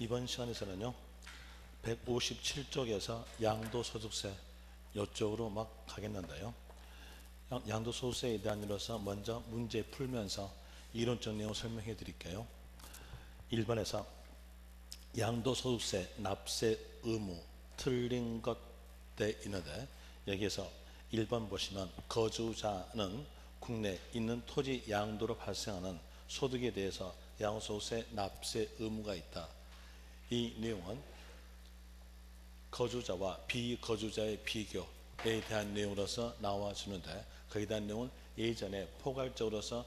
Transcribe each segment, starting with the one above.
이번 시간에서는요 157쪽에서 양도소득세 이쪽으로 막 가겠는데요. 양도소득세에 대한 일로서 먼저 문제 풀면서 이론적 내용을 설명해 드릴게요. 1번에서 양도소득세 납세 의무 틀린 것 돼 있는데, 여기에서 1번 보시면 거주자는 국내에 있는 토지 양도로 발생하는 소득에 대해서 양도소득세 납세 의무가 있다. 이 내용은 거주자와 비거주자의 비교에 대한 내용으로서 나와주는데, 거기에 대한 내용은 예전에 포괄적으로서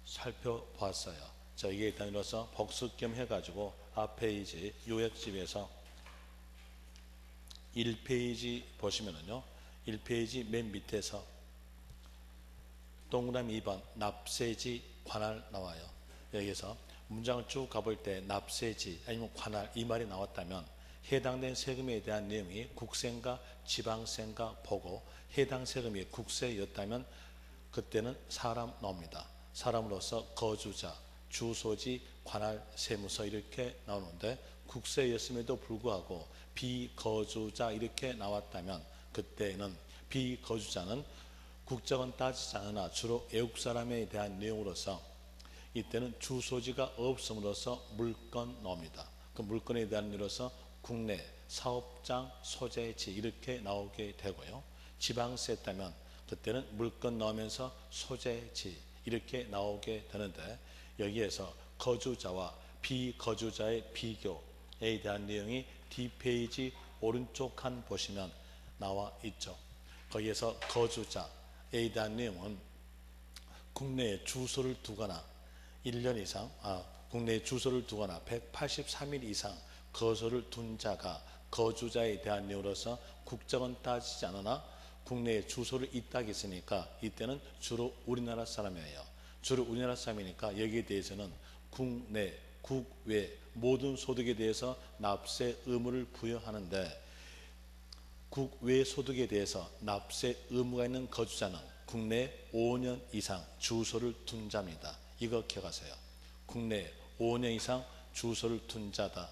살펴봤어요. 자, 이에 대해서 복습 겸 해가지고 앞에 이제 요약집에서 1페이지 보시면은요, 1페이지 맨 밑에서 동그라미 2번 납세지 관할 나와요. 여기서 문장을 쭉 가볼 때 납세지 아니면 관할 이 말이 나왔다면 해당된 세금에 대한 내용이 국세인가 지방세인가 보고, 해당 세금이 국세였다면 그때는 사람 나옵니다. 사람으로서 거주자, 주소지, 관할, 세무서 이렇게 나오는데, 국세였음에도 불구하고 비거주자 이렇게 나왔다면 그때는 비거주자는 국적은 따지지 않으나 주로 외국 사람에 대한 내용으로서 이때는 주소지가 없음으로써 물건 나옵니다. 그 물건에 대한 일로서 국내 사업장 소재지 이렇게 나오게 되고요. 지방세 했다면 그때는 물건 나오면서 소재지 이렇게 나오게 되는데, 여기에서 거주자와 비거주자의 비교에 대한 내용이 뒷페이지 오른쪽 칸 보시면 나와 있죠. 거기에서 거주자에 대한 내용은 국내에 주소를 두거나 1년 이상 국내에 주소를 두거나 183일 이상 거소를 둔 자가 거주자에 대한 내용으로서 국적은 따지지 않으나 국내에 주소를 있다고 했으니까 이때는 주로 우리나라 사람이에요. 주로 우리나라 사람이니까 여기에 대해서는 국내, 국외 모든 소득에 대해서 납세 의무를 부여하는데, 국외 소득에 대해서 납세 의무가 있는 거주자는 국내에 5년 이상 주소를 둔 자입니다. 이거 기억하세요. 국내에 5년 이상 주소를 둔 자다.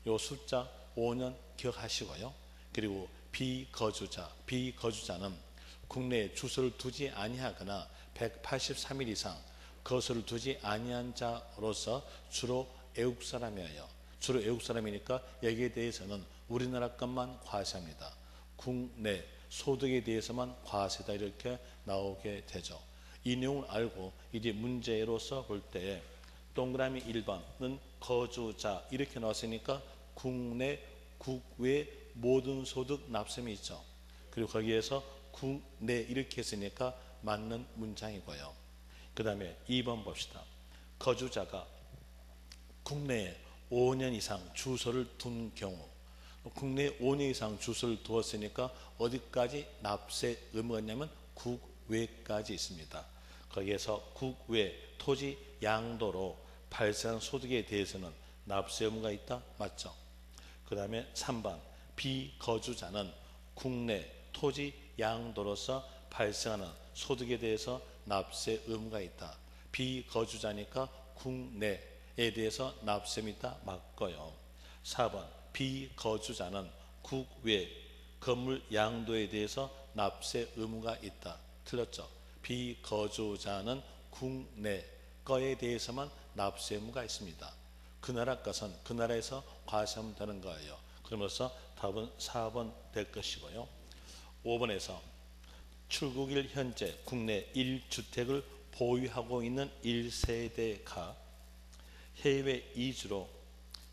요 숫자 5년 기억하시고요. 그리고 비거주자는 국내에 주소를 두지 아니하거나 183일 이상 거소를 두지 아니한 자로서 주로 외국 사람이에요. 주로 외국 사람이니까 여기에 대해서는 우리나라 것만 과세합니다. 국내 소득에 대해서만 과세다 이렇게 나오게 되죠. 이 내용을 알고 이제 문제로서 볼 때 동그라미 1번은 거주자 이렇게 나왔으니까 국내, 국외 모든 소득 납세이 있죠. 그리고 거기에서 국내 이렇게 했으니까 맞는 문장이고요. 그 다음에 2번 봅시다. 거주자가 국내에 5년 이상 주소를 둔 경우, 국내에 5년 이상 주소를 두었으니까 어디까지 납세 의무가 있냐면 국외까지 있습니다. 거기에서 국외 토지 양도로 발생한 소득에 대해서는 납세 의무가 있다. 맞죠? 그 다음에 3번 비거주자는 국내 토지 양도로서 발생하는 소득에 대해서 납세 의무가 있다. 비거주자니까 국내에 대해서 납세가 있다. 맞고요. 4번 비거주자는 국외 건물 양도에 대해서 납세 의무가 있다. 틀렸죠? 비거주자는 국내 거에 대해서만 납세 의무가 있습니다. 그 나라 것은 그 나라에서 과세하면 되는 거예요. 그러면서 답은 4번 될 것이고요. 5번에서 출국일 현재 국내 1주택을 보유하고 있는 1세대가 해외 이주로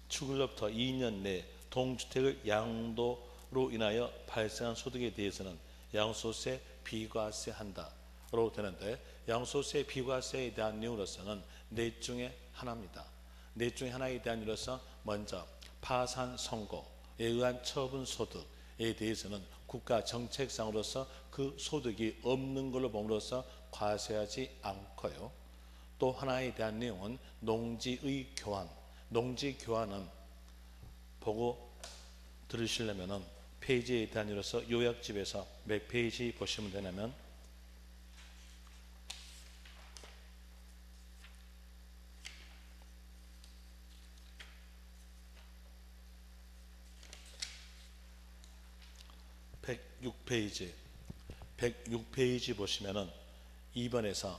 출국일로부터 2년 내 동주택을 양도로 인하여 발생한 소득에 대해서는 양도소득세 비과세한다로 되는데, 양도소득세 비과세에 대한 내용으로서는 넷 중에 하나입니다. 넷 중에 하나에 대한 이로서 먼저 파산 선고에 의한 처분 소득에 대해서는 국가 정책상으로서 그 소득이 없는 걸로 봄으로써 과세하지 않고요. 또 하나에 대한 내용은 농지의 교환. 농지 교환은 보고 들으시려면은 페이지에 대한 이로서 요약집에서 몇 페이지 보시면 되냐면 106페이지 106페이지 보시면은 2번에서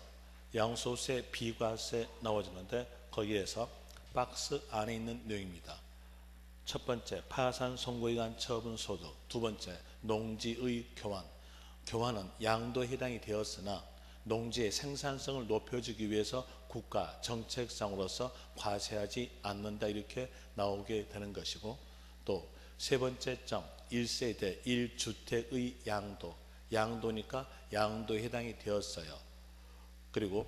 양도소득세 비과세 나와주는데 거기에서 박스 안에 있는 내용입니다. 첫 번째 파산 선고에 의한 처분 소득, 두 번째 농지의 교환. 교환은 양도에 해당이 되었으나 농지의 생산성을 높여주기 위해서 국가 정책상으로서 과세하지 않는다 이렇게 나오게 되는 것이고, 또 세 번째 점 1세대 1주택의 양도. 양도니까 양도에 해당이 되었어요. 그리고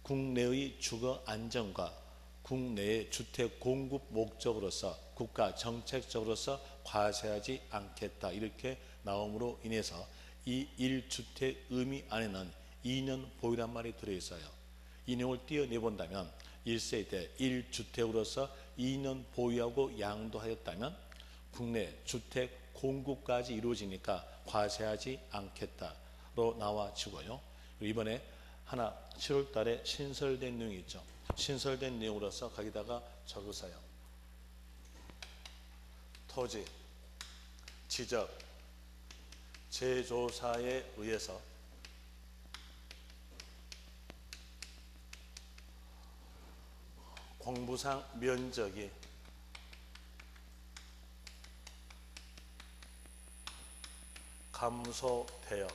국내의 주거 안정과 국내의 주택 공급 목적으로서 국가 정책적으로서 과세하지 않겠다 이렇게 나옴으로 인해서 이 1주택 의미 안에는 2년 보유란 말이 들어있어요. 이 내용을 띄어내본다면 1세대 1주택으로서 2년 보유하고 양도하였다면 국내 주택 공급까지 이루어지니까 과세하지 않겠다로 나와지고요. 이번에 하나 7월 달에 신설된 내용이 있죠. 신설된 내용으로서 거기다가 적으세요. 토지, 지적, 제조사에 의해서 공부상 면적이 감소되어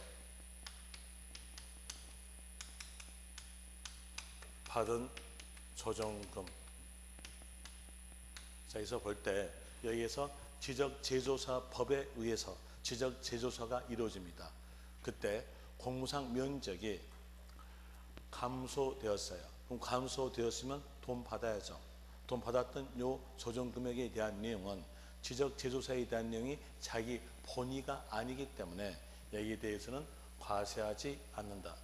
받은 조정금. 자, 여기서 볼 때 여기에서 지적제조사법에 의해서 지적제조사가 이루어집니다. 그때 공무상 면적이 감소되었어요. 그럼 감소되었으면 돈 받아야죠. 돈 받았던 요 조정금액에 대한 내용은 지적제조사에 대한 내용이 자기 본의가 아니기 때문에 여기에 대해서는 과세하지 않는다.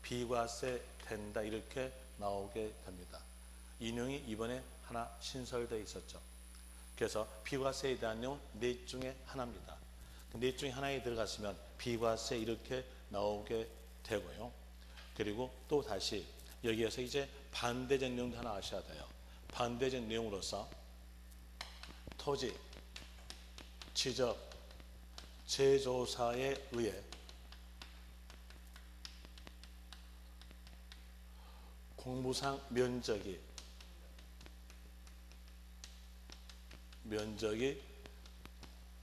비과세 된다 이렇게 나오게 됩니다. 이 내용이 이번에 하나 신설되어 있었죠. 그래서 비과세에 대한 내용 넷 중에 하나입니다. 넷 중에 하나에 들어갔으면 비과세 이렇게 나오게 되고요. 그리고 또 다시 여기에서 이제 반대적 내용도 하나 아셔야 돼요. 반대적 내용으로서 토지, 지적, 제조사에 의해 공무상 면적이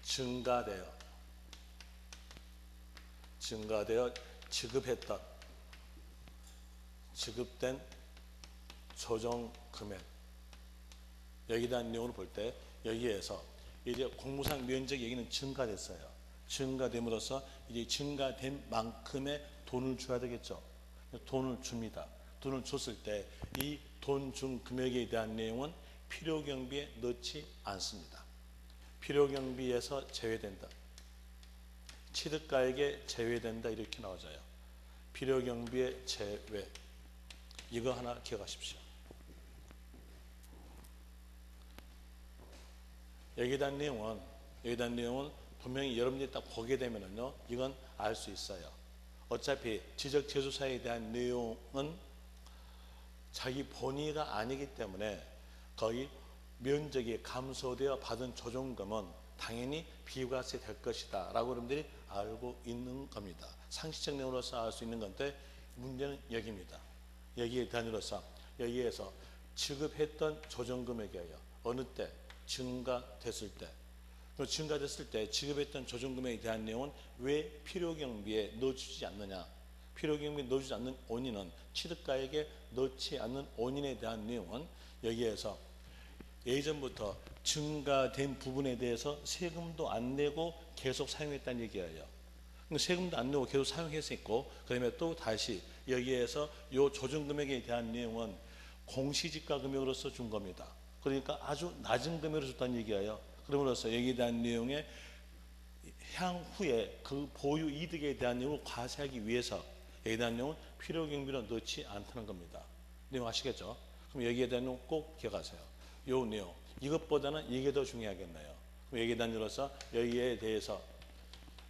증가되어 지급된 조정 금액. 여기에 대한 내용을 볼 때 여기에서 이제 공무상 면적 얘기는 증가됐어요. 증가됨으로써 이제 증가된 만큼의 돈을 줘야 되겠죠. 돈을 줍니다. 돈을 줬을 때 이 돈 준 금액에 대한 내용은 필요경비에 넣지 않습니다. 필요경비에서 제외된다. 취득가액에 제외된다 이렇게 나와져요. 필요경비에 제외. 이거 하나 기억하십시오. 여기에 대한 내용은 분명히 여러분들이 딱 보게 되면은요, 이건 알 수 있어요. 어차피 지적제조사에 대한 내용은 자기 본의가 아니기 때문에 거의 면적이 감소되어 받은 조정금은 당연히 비과세 될 것이다 라고 여러분들이 알고 있는 겁니다. 상식적 내용으로서 알 수 있는 건데, 문제는 여기입니다. 여기에 대한으로서 여기에서 지급했던 조정금액이에요. 어느 때? 증가됐을 때. 증가됐을 때 지급했던 조정금액에 대한 내용은 왜 필요경비에 넣어주지 않느냐. 필요경비에 넣어주지 않는 원인은, 취득가액에 넣지 않는 원인에 대한 내용은 여기에서 예전부터 증가된 부분에 대해서 세금도 안 내고 계속 사용했다는 얘기예요. 세금도 안 내고 계속 사용했었고, 그다음에 또 다시 여기에서 이 조정금액에 대한 내용은 공시지가 금액으로서 준 겁니다. 그러니까 아주 낮은 금액으로 줬다는 얘기예요. 그러므로써 여기에 대한 내용에 향후에 그 보유 이득에 대한 내용을 과세하기 위해서 여기에 대한 내용은 필요경비로 넣지 않다는 겁니다. 내용 아시겠죠? 그럼 여기에 대한 내용 꼭 기억하세요. 요 내용. 이것보다는 이게 더 중요하겠네요. 그럼 여기에 대한 내용으로서 여기에 대해서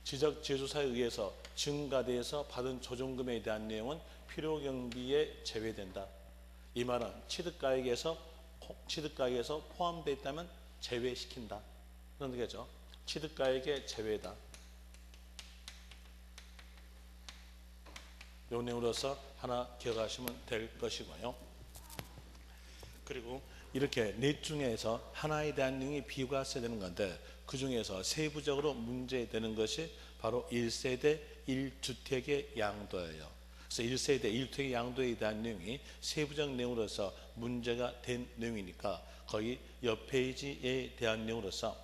지적제조사에 의해서 증가돼서 받은 조정금에 대한 내용은 필요경비에 제외된다. 이 말은 취득가액에서 포함되어 있다면 제외시킨다. 그런 거죠. 취득가액의 제외다. 요 내용으로서 하나 기억하시면 될 것이고요. 그리고 이렇게 넷 중에서 하나에 대한 내용이 비과세 되는 건데, 그 중에서 세부적으로 문제되는 것이 바로 1세대 1주택의 양도예요. 그래서 1세대 1주택의 양도에 대한 내용이 세부적 내용으로서 문제가 된 내용이니까 거의 옆 페이지에 대한 내용으로서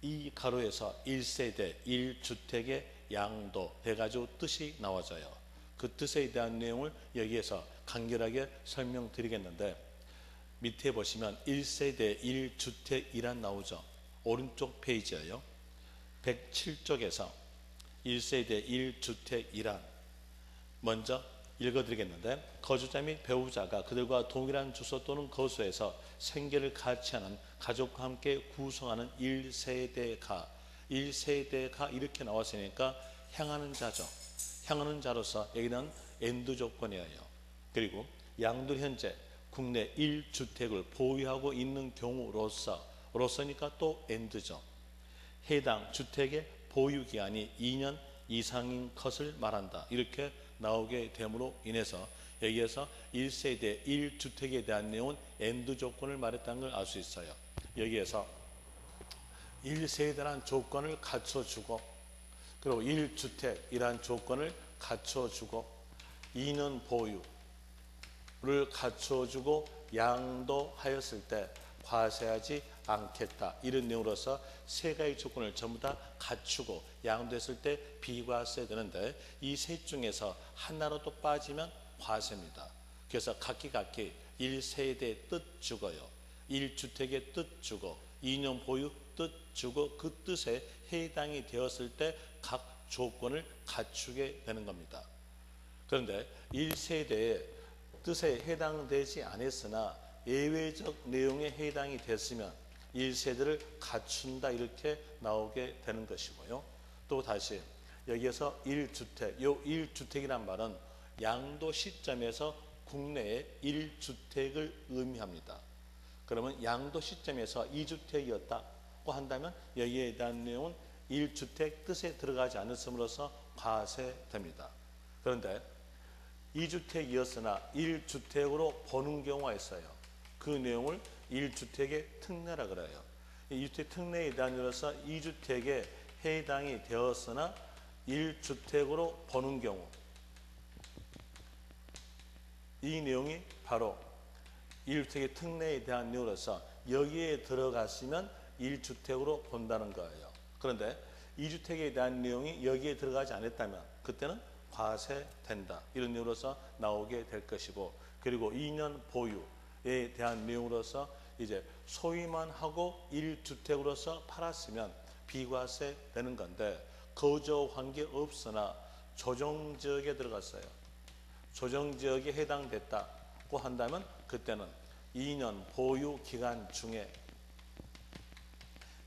이 가로에서 1세대 1주택의 양도 해가지고 뜻이 나와져요. 그 뜻에 대한 내용을 여기에서 간결하게 설명드리겠는데, 밑에 보시면 1세대 1주택이란 나오죠. 오른쪽 페이지예요. 107쪽에서 1세대 1주택이란 먼저 읽어드리겠는데, 거주자 및 배우자가 그들과 동일한 주소 또는 거소에서 생계를 같이 하는 가족과 함께 구성하는 1세대가 이렇게 나왔으니까 향하는 자죠. 향하는 자로서 여기는 엔드 조건이에요. 그리고 양도 현재 국내 1주택을 보유하고 있는 경우로서니까 또 엔드죠. 해당 주택의 보유기간이 2년 이상인 것을 말한다. 이렇게 나오게 됨으로 인해서 여기에서 1세대 1주택에 대한 내용은 엔드 조건을 말했다는 걸 알 수 있어요. 여기에서 1세대란 조건을 갖춰주고, 그리고 1주택이란 조건을 갖춰주고, 2년 보유를 갖춰주고 양도하였을 때 과세하지 않겠다. 이런 내용으로서 세 가지 조건을 전부 다 갖추고 양도했을 때 비과세 되는데, 이 셋 중에서 하나라도 빠지면 과세입니다. 그래서 각기 1세대 뜻 주고요, 1주택의 뜻 주고, 2년 보유 뜻 주고, 그 뜻에 해당이 되었을 때 각 조건을 갖추게 되는 겁니다. 그런데 1세대의 뜻에 해당되지 않았으나 예외적 내용에 해당이 됐으면 1세대를 갖춘다, 이렇게 나오게 되는 것이고요. 또 다시 여기에서 1주택, 요 1주택이란 말은 양도 시점에서 국내에 1주택을 의미합니다. 그러면 양도 시점에서 2주택이었다고 한다면 여기에 대한 내용은 1주택 뜻에 들어가지 않았음으로써 과세됩니다. 그런데 2주택이었으나 1주택으로 보는 경우가 있어요. 그 내용을 1주택의 특례라 그래요. 2주택 특례에 대한 이로서 2주택에 해당이 되었으나 1주택으로 보는 경우, 이 내용이 바로 1주택의 특례에 대한 내용으로서 여기에 들어갔으면 1주택으로 본다는 거예요. 그런데 2주택에 대한 내용이 여기에 들어가지 않았다면 그때는 과세된다, 이런 내용으로서 나오게 될 것이고, 그리고 2년 보유에 대한 내용으로서 이제 소유만 하고 1주택으로서 팔았으면 비과세 되는 건데, 거주 관계 없으나 조정지역에 들어갔어요. 조정지역에 해당됐다고 한다면 그때는 2년 보유 기간 중에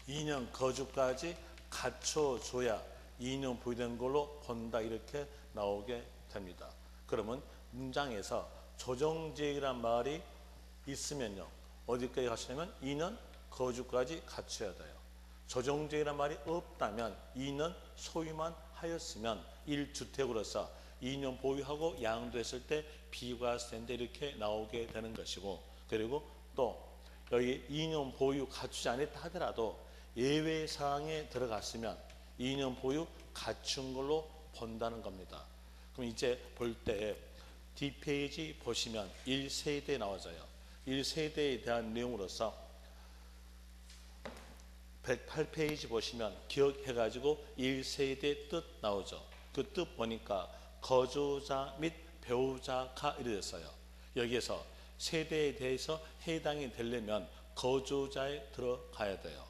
2년 거주까지 갖춰줘야 2년 보유된 걸로 본다, 이렇게 나오게 됩니다. 그러면 문장에서 조정지역이란 말이 있으면요, 어디까지 가시냐면 2년 거주까지 갖춰야 돼요. 조정지역이란 말이 없다면 2년 소유만 하였으면 1주택으로서 2년 보유하고 양도했을 때 비과세인데, 이렇게 나오게 되는 것이고, 그리고 또 여기 2년 보유 갖추지 않았다 하더라도 예외 사항에 들어갔으면 2년 보유 갖춘 걸로 본다는 겁니다. 그럼 이제 볼 때 뒷페이지 보시면 1세대 나와져요. 1세대에 대한 내용으로서 108페이지 보시면 기억해가지고 1세대 뜻 나오죠. 그 뜻 보니까 거주자 및 배우자가 이르렀어요. 여기에서 세대에 대해서 해당이 되려면 거주자에 들어가야 돼요.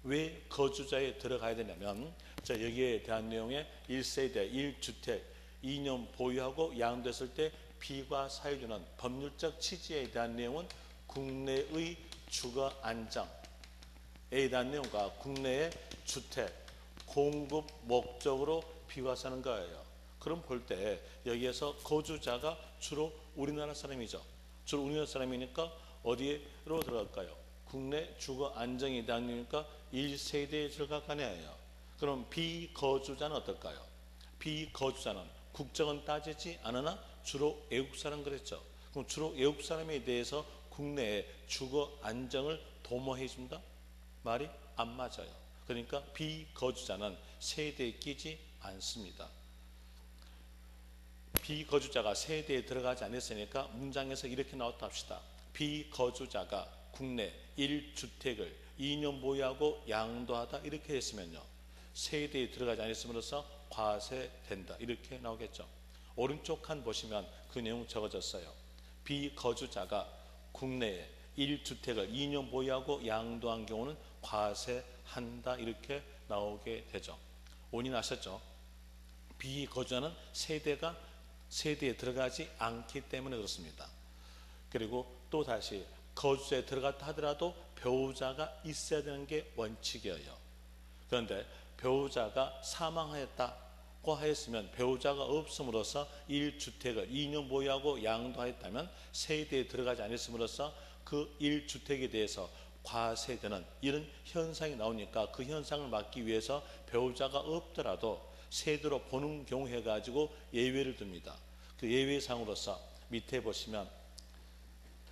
왜 거주자에 들어가야 되냐면, 여기에 대한 내용에 1세대 1주택 2년 보유하고 양도했을 때 비과사해주는 법률적 취지에 대한 내용은 국내의 주거 안정에 대한 내용과 국내의 주택 공급 목적으로 비과세하는 거예요. 그럼 볼 때 여기에서 거주자가 주로 우리나라 사람이죠. 주로 우리나라 사람이니까 어디로 들어갈까요? 국내 주거 안정에 대한 내용이니까 1세대에 들어갈 거 아니에요. 그럼 비거주자는 어떨까요? 비거주자는 국적은 따지지 않으나 주로 외국 사람 그랬죠. 그럼 주로 외국 사람에 대해서 국내에 주거 안정을 도모해 준다? 말이 안 맞아요. 그러니까 비거주자는 세대에 끼지 않습니다. 비거주자가 세대에 들어가지 않았으니까 문장에서 이렇게 나왔다 합시다. 비거주자가 국내 1주택을 2년 보유하고 양도하다 이렇게 했으면요, 세대에 들어가지 않았음으로써 과세된다 이렇게 나오겠죠. 오른쪽 칸 보시면 그 내용 적어졌어요. 비거주자가 국내에 1주택을 2년 보유하고 양도한 경우는 과세한다 이렇게 나오게 되죠. 원인 아셨죠? 비거주자는 세대에 들어가지 않기 때문에 그렇습니다. 그리고 또 다시 거주자에 들어갔다 하더라도 배우자가 있어야 되는 게 원칙이에요. 그런데 배우자가 사망하였다고 하였으면 배우자가 없음으로써 1주택을 2년 보유하고 양도하였다면 세대에 들어가지 않았음으로써 그 1주택에 대해서 과세되는 이런 현상이 나오니까 그 현상을 막기 위해서 배우자가 없더라도 세대로 보는 경우 해가지고 예외를 둡니다. 그 예외상으로서 밑에 보시면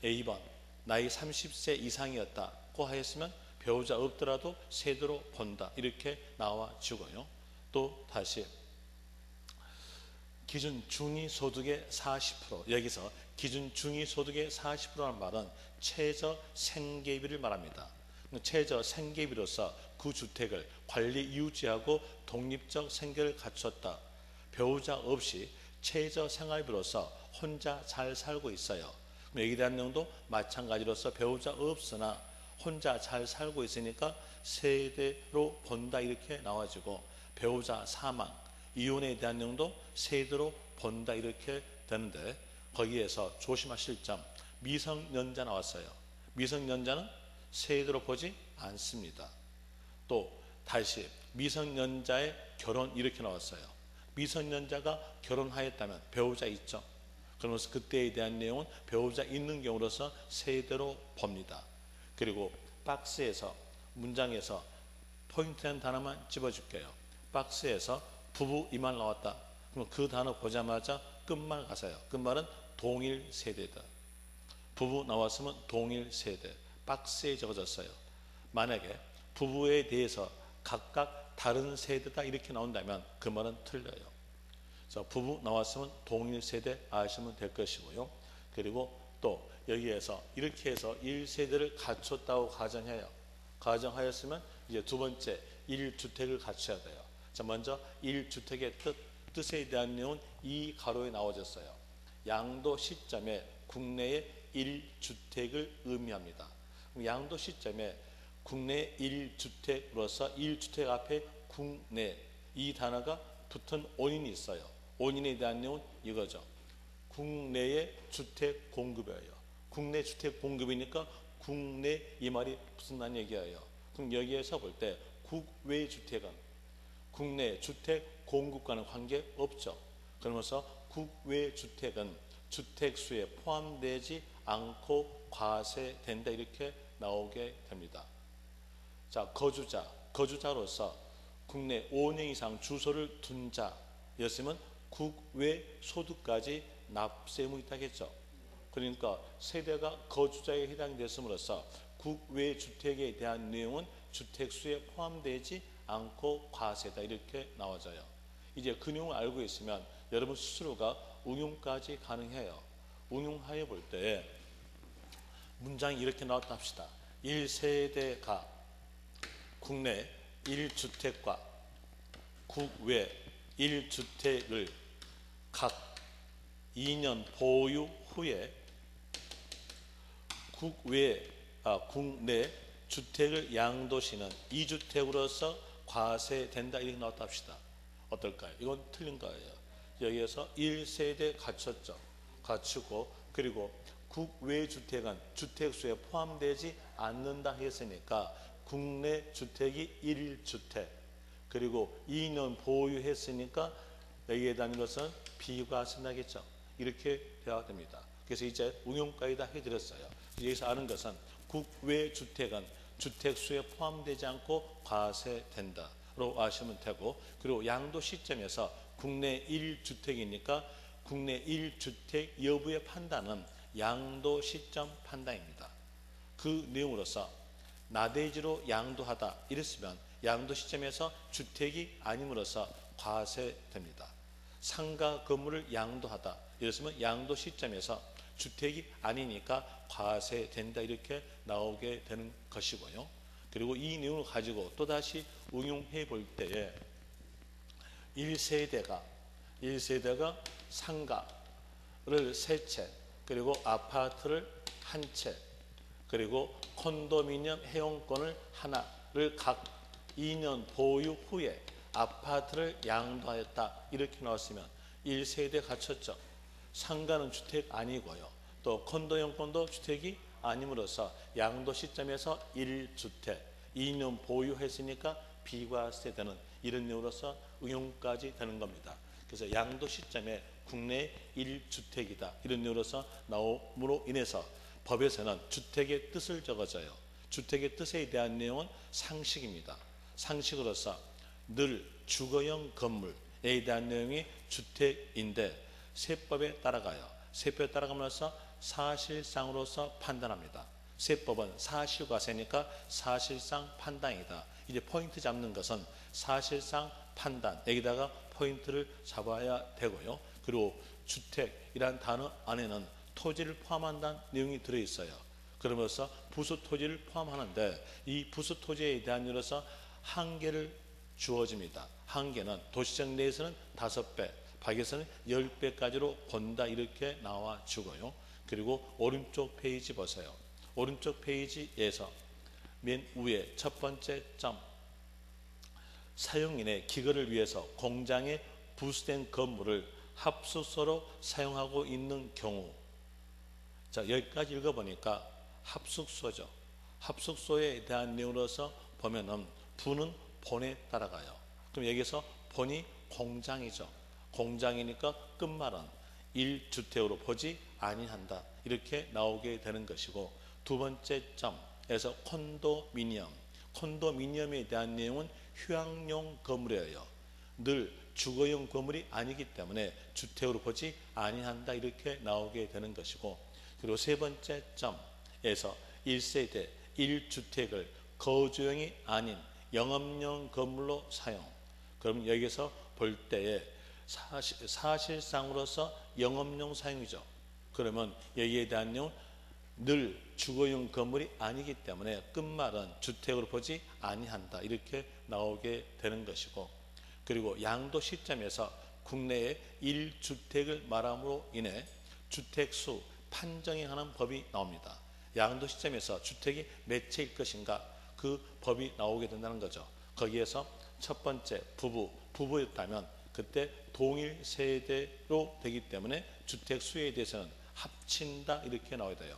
A번 나이 30세 이상이었다고 하였으면 배우자 없더라도 세대로 본다 이렇게 나와지고요. 또 다시 기준 중위소득의 40% 여기서 기준 중위소득의 40%라는 말은 최저 생계비를 말합니다. 최저 생계비로서 그 주택을 관리 유지하고 독립적 생계를 갖췄다. 배우자 없이 최저 생활비로서 혼자 잘 살고 있어요. 여기에 대한 내용도 마찬가지로서 배우자 없으나 혼자 잘 살고 있으니까 세대로 본다 이렇게 나와지고, 배우자 사망, 이혼에 대한 내용도 세대로 본다 이렇게 되는데, 거기에서 조심하실 점, 미성년자 나왔어요. 미성년자는 세대로 보지 않습니다. 또 다시 미성년자의 결혼 이렇게 나왔어요. 미성년자가 결혼하였다면 배우자 있죠. 그러면서 그때에 대한 내용은 배우자 있는 경우로서 세대로 봅니다. 그리고 박스에서 문장에서 포인트한 단어만 집어줄게요. 박스에서 부부 이 말 나왔다. 그럼 그 단어 보자마자 끝말 가세요. 끝말은 동일 세대다. 부부 나왔으면 동일 세대. 박스에 적어졌어요. 만약에 부부에 대해서 각각 다른 세대다 이렇게 나온다면 그 말은 틀려요. 그래서 부부 나왔으면 동일 세대 아시면 될 것이고요. 그리고 또 여기에서 이렇게 해서 1세대를 갖췄다고 가정해요. 가정하였으면 이제 두 번째 1주택을 갖춰야 돼요. 자, 먼저 1주택의 뜻에 대한 내용은 이 가로에 나와졌어요. 양도 시점에 국내에 1주택을 의미합니다. 양도 시점에 국내 1주택으로서 1주택 앞에 국내 이 단어가 붙은 원인이 있어요. 원인에 대한 내용은 이거죠. 국내의 주택 공급이에요. 국내 주택 공급이니까 국내 이 말이 무슨 얘기예요. 그럼 여기에서 볼 때 국외 주택은 국내 주택 공급과는 관계 없죠. 그러면서 국외 주택은 주택수에 포함되지 않고 과세된다 이렇게 나오게 됩니다. 자, 거주자로서 국내 5년 이상 주소를 둔 자였으면 국외 소득까지 납세 의무 있다겠죠. 그러니까 세대가 거주자에 해당됐음으로써 국외 주택에 대한 내용은 주택수에 포함되지 않고 과세다 이렇게 나와져요. 이제 그 내용을 알고 있으면 여러분 스스로가 응용까지 가능해요. 응용하여 볼 때 문장이 이렇게 나왔다 합시다. 1세대가 국내 1주택과 국외 1주택을 각 2년 보유 후에 국내 주택을 양도시는 2주택으로서 과세된다 이렇게 나왔다 합시다. 어떨까요? 이건 틀린 거예요. 여기에서 1세대 갖췄죠. 갖추고 그리고 국외 주택은 주택수에 포함되지 않는다 했으니까 국내 주택이 1주택 그리고 2년 보유했으니까 여기에 대한 것은 비과세나겠죠. 이렇게 되어야 됩니다. 그래서 이제 응용까지 다 해드렸어요. 여기서 아는 것은 국외 주택은 주택수에 포함되지 않고 과세된다로 아시면 되고, 그리고 양도 시점에서 국내 1주택이니까 국내 1주택 여부의 판단은 양도 시점 판단입니다. 그 내용으로서 나대지로 양도하다 이랬으면 양도 시점에서 주택이 아님으로써 과세됩니다. 상가 건물을 양도하다 이랬으면 양도 시점에서 주택이 아니니까 과세된다 이렇게 나오게 되는 것이고요. 그리고 이 내용을 가지고 또다시 응용해 볼 때에 1세대가 상가를 3채 그리고 아파트를 1채 그리고 콘도미니엄 회원권을 하나를 각 2년 보유 후에 아파트를 양도하였다 이렇게 나왔으면 1세대 갖췄죠. 상가는 주택 아니고요. 또 콘도형권도 주택이 아님으로써 양도 시점에서 1주택 2년 보유했으니까 비과세되는 이런 내용으로서 응용까지 되는 겁니다. 그래서 양도 시점에 국내 1주택이다 이런 내용으로서 나옴으로 인해서 법에서는 주택의 뜻을 적어줘요. 주택의 뜻에 대한 내용은 상식입니다. 상식으로서 늘 주거용 건물에 대한 내용이 주택인데 세법에 따라가요. 세법에 따라가면서 사실상으로서 판단합니다. 세법은 사실과세니까 사실상 판단이다. 이제 포인트 잡는 것은 사실상 판단 여기다가 포인트를 잡아야 되고요. 그리고 주택이란 단어 안에는 토지를 포함한다는 내용이 들어있어요. 그러면서 부수 토지를 포함하는데 이 부수 토지에 대한 이유로서 한계를 주어집니다. 한계는 도시적 내에서는 5배, 밖에서는 10배까지로 본다 이렇게 나와주고요. 그리고 오른쪽 페이지 보세요. 오른쪽 페이지에서 맨 위에 첫 번째 점 사용인의 기거를 위해서 공장에 부수된 건물을 합숙소로 사용하고 있는 경우 자 여기까지 읽어보니까 합숙소죠. 합숙소에 대한 내용으로서 보면은 부는 본에 따라가요. 그럼 여기서 본이 공장이죠. 공장이니까 끝말은 1주택으로 보지 아니한다 이렇게 나오게 되는 것이고 두 번째 점에서 콘도미니엄에 대한 내용은 휴양용 건물이에요. 늘 주거용 건물이 아니기 때문에 주택으로 보지 아니한다 이렇게 나오게 되는 것이고 그리고 세 번째 점에서 1세대 1주택을 거주용이 아닌 영업용 건물로 사용 그럼 여기서 볼 때에 사실상으로서 영업용 사용이죠. 그러면 여기에 대한 내용은 늘 주거용 건물이 아니기 때문에 끝말은 주택으로 보지 아니한다 이렇게 나오게 되는 것이고 그리고 양도 시점에서 국내에 1주택을 말함으로 인해 주택수 판정에 관한 법이 나옵니다. 양도 시점에서 주택이 몇 채일 것인가 그 법이 나오게 된다는 거죠. 거기에서 첫 번째 부부였다면 그때 동일 세대로 되기 때문에 주택 수에 대해서는 합친다 이렇게 나와야 돼요.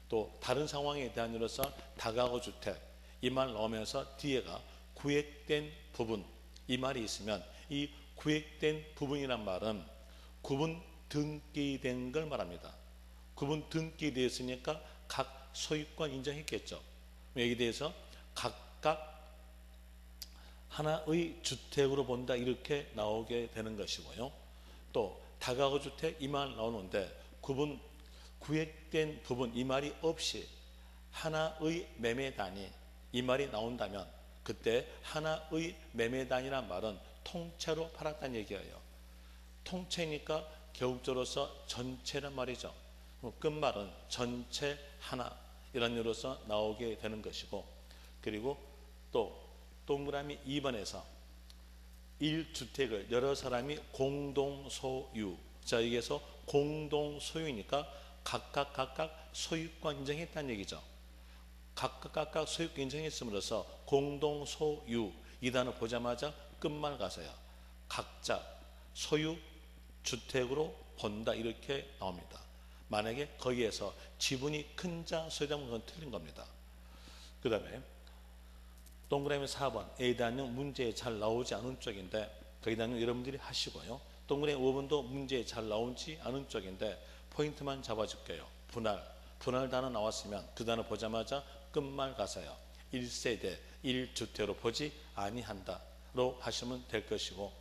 또 다른 상황에 대한 이로서 다가구 주택 이 말 나오면서 뒤에가 구획된 부분 이 말이 있으면 이 구획된 부분이란 말은 구분 등기된 걸 말합니다. 구분 등기되었으니까 각 소유권 인정했겠죠. 여기에 대해서 각각 하나의 주택으로 본다 이렇게 나오게 되는 것이고요. 또 다가구 주택 이 말 나오는데 구획된 부분 이 말이 없이 하나의 매매단위 이 말이 나온다면 그때 하나의 매매단위란 말은 통째로 팔았다는 얘기예요. 통째니까 개국적으로서 전체란 말이죠. 끝말은 전체 하나 이런 의미로서 나오게 되는 것이고 그리고 또 동그라미 2번에서 1주택을 여러 사람이 공동소유 자 여기에서 공동소유니까 각각 소유권 인정했다는 얘기죠. 각각 소유권 인정했음으로써 공동소유 이 단어 보자마자 끝말 가서요. 각자 소유 주택으로 본다 이렇게 나옵니다. 만약에 거기에서 지분이 큰 자 소유자면 그건 틀린 겁니다. 그 다음에 동그라미 4번에 대한 문제에 잘 나오지 않은 쪽인데 거기에 대한 여러분들이 하시고요. 동그라미 5번도 문제에 잘 나오지 않은 쪽인데 포인트만 잡아줄게요. 분할 단어 나왔으면 그 단어 보자마자 끝말 가서요. 1세대 1주택으로 보지 아니한다로 하시면 될 것이고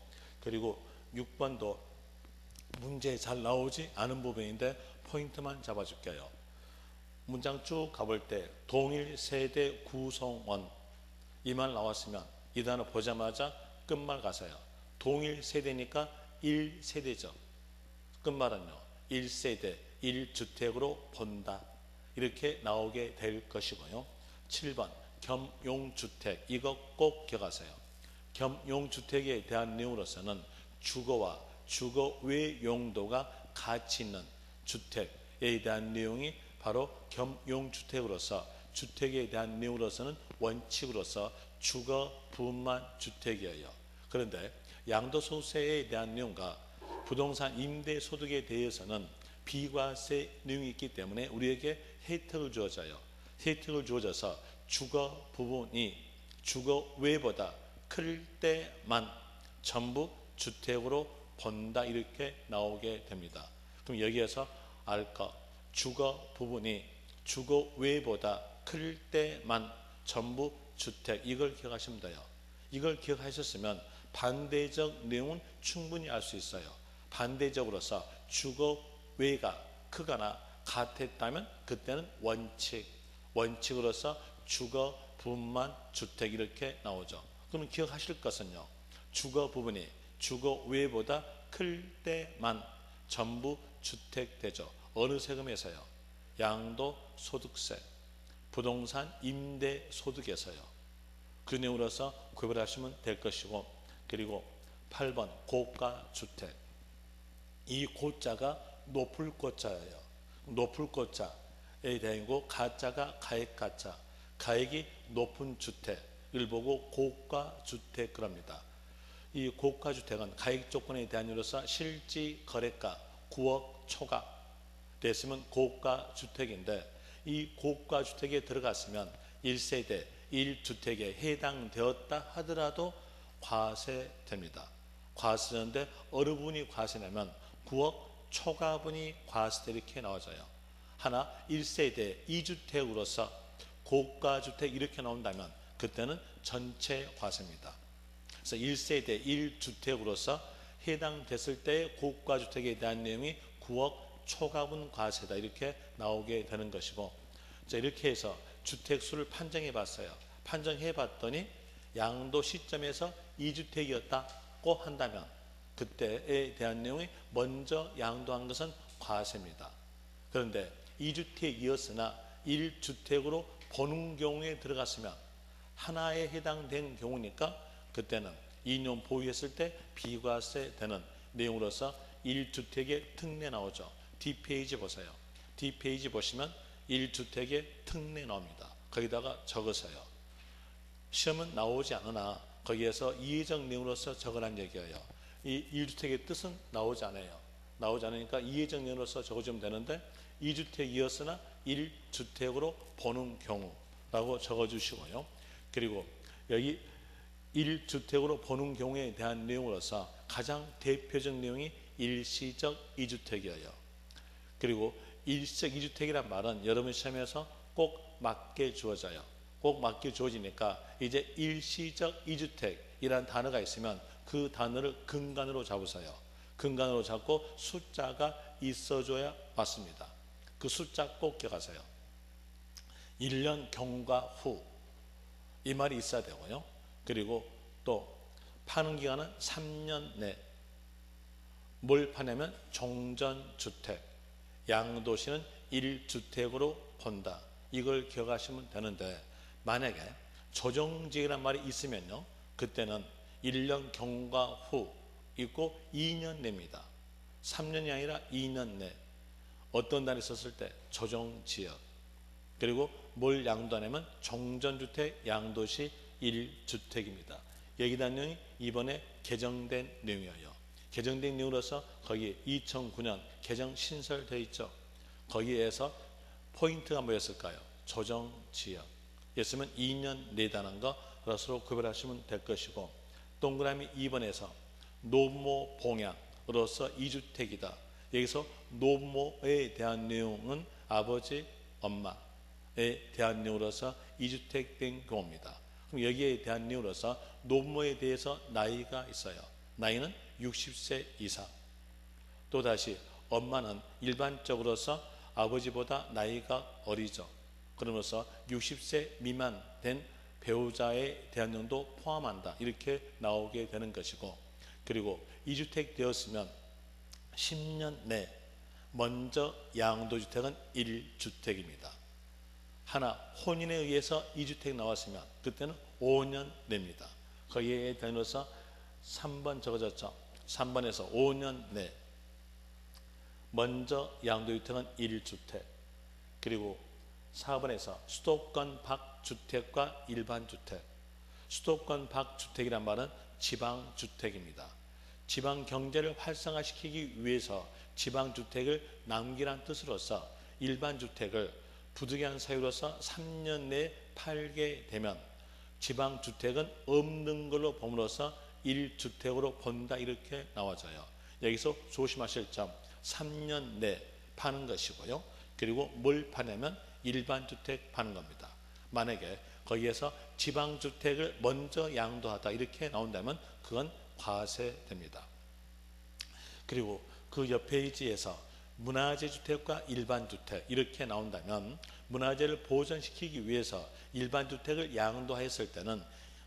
그리고 6번도 문제에 잘 나오지 않은 부분인데 포인트만 잡아줄게요. 문장 쭉 가볼 때 동일 세대 구성원 이 말 나왔으면 이 단어 보자마자 끝말 가세요. 동일 세대니까 1세대죠. 끝말은요. 1세대, 1주택으로 본다. 이렇게 나오게 될 것이고요. 7번 겸용주택 이거 꼭 기억하세요. 겸용주택에 대한 내용으로서는 주거와 주거 외 용도가 같이 있는 주택에 대한 내용이 바로 겸용주택으로서 주택에 대한 내용으로서는 원칙으로서 주거 부분만 주택이에요. 그런데 양도소득세에 대한 내용과 부동산 임대소득에 대해서는 비과세 내용이 있기 때문에 우리에게 혜택을 주어져요. 혜택을 주어져서 주거 부분이 주거 외보다 클 때만 전부 주택으로 본다 이렇게 나오게 됩니다. 그럼 여기에서 알 것 주거 부분이 주거 외보다 클 때만 전부 주택 이걸 기억하시면 돼요. 이걸 기억하셨으면 반대적 내용은 충분히 알 수 있어요. 반대적으로서 주거 외가 크거나 같았다면 그때는 원칙으로서 주거 부분만 주택 이렇게 나오죠. 그럼 기억하실 것은요. 주거 부분이 주거 외보다 클 때만 전부 주택 되죠. 어느 세금에서요? 양도소득세, 부동산 임대소득에서요. 그 내용으로서 구별하시면 될 것이고 그리고 8번 고가주택 이 고자가 높을 고자예요. 높을 고자에 대한이고 가짜가 가액 가짜 가액이 높은 주택을 보고 고가주택 그럽니다. 이 고가주택은 가액 조건에 대한 이유로서 실지 거래가 9억 초과 됐으면 고가주택인데 이 고가주택에 들어갔으면 1세대 1주택에 해당되었다 하더라도 과세됩니다. 과세되는데 어느 분이 과세내면 9억 초과분이 과세돼 이렇게 나와져요. 하나 1세대 2주택으로서 고가주택 이렇게 나온다면 그때는 전체 과세입니다. 그래서 1세대 1주택으로서 해당됐을 때 고가주택에 대한 내용이 9억 초과분 과세다 이렇게 나오게 되는 것이고 자 이렇게 해서 주택수를 판정해 봤어요. 판정해 봤더니 양도 시점에서 2주택이었다고 한다면 그때에 대한 내용이 먼저 양도한 것은 과세입니다. 그런데 2주택이었으나 1주택으로 보는 경우에 들어갔으면 하나에 해당된 경우니까 그때는 2년 보유했을 때 비과세 되는 내용으로서 1주택의 특례 나오죠. 뒷페이지 보세요. 뒷페이지 보시면 1주택의 특례 나옵니다. 거기다가 적으세요. 시험은 나오지 않으나 거기에서 이해적 내용으로서 적으란 얘기예요. 이 1주택의 뜻은 나오지 않아요. 나오지 않으니까 이해적 내용으로서 적어주면 되는데 2주택이었으나 1주택으로 보는 경우라고 적어주시고요. 그리고 여기 1주택으로 보는 경우에 대한 내용으로서 가장 대표적 내용이 일시적 2주택이에요. 그리고 일시적 2주택이란 말은 여러분 시험에서 꼭 맞게 주어져요. 꼭 맞게 주어지니까 이제 일시적 2주택이라는 단어가 있으면 그 단어를 근간으로 잡으세요. 근간으로 잡고 숫자가 있어줘야 맞습니다. 그 숫자 꼭 기억하세요. 1년 경과 후 이 말이 있어야 되고요. 그리고 또 파는 기간은 3년 내. 뭘 파냐면 종전주택. 양도시는 1주택으로 본다. 이걸 기억하시면 되는데 만약에 조정지역이라는 말이 있으면요. 그때는 1년 경과 후 있고 2년 내입니다. 3년이 아니라 2년 내. 어떤 단에 썼을 때 조정지역. 그리고 뭘 양도하냐면 종전주택 양도시 1주택입니다. 여기 대한 내용이 이번에 개정된 내용이에요. 개정된 내용으로서 거기 2009년 개정 신설되어 있죠. 거기에서 포인트가 뭐였을까요? 조정지역. 였으면 2년 내다는 거 그것으로 구별하시면 될 것이고 동그라미 2번에서 노모 봉양으로서 2주택이다. 여기서 노모에 대한 내용은 아버지, 엄마에 대한 내용으로서 2주택 된 경우입니다. 그럼 여기에 대한 내용으로서 노모에 대해서 나이가 있어요. 나이는 60세 이상. 또다시 엄마는 일반적으로서 아버지보다 나이가 어리죠. 그러면서 60세 미만 된 배우자에 대한 내용도 포함한다. 이렇게 나오게 되는 것이고, 그리고 2주택 되었으면 10년 내 먼저 양도주택은 1주택입니다. 하나 혼인에 의해서 2주택 나왔으면 그때는 5년 내입니다. 거기에 대해서 3번 적어졌죠. 3번에서 5년 내 먼저 양도주택은 1주택, 그리고 4번에서 수도권 밖주택과 일반주택. 수도권 밖주택이란 말은 지방주택입니다. 지방경제를 활성화시키기 위해서 지방주택을 남기란 뜻으로서 일반주택을 부득이한 사유로서 3년 내에 팔게 되면 지방주택은 없는 걸로 봄으로써 1주택으로 본다. 이렇게 나와져요. 여기서 조심하실 점, 3년 내 파는 것이고요. 그리고 뭘 파냐면 일반주택 파는 겁니다. 만약에 거기에서 지방주택을 먼저 양도하다 이렇게 나온다면 그건 과세됩니다. 그리고 그 옆 페이지에서 문화재 주택과 일반주택 이렇게 나온다면 문화재를 보존시키기 위해서 일반주택을 양도했을 때는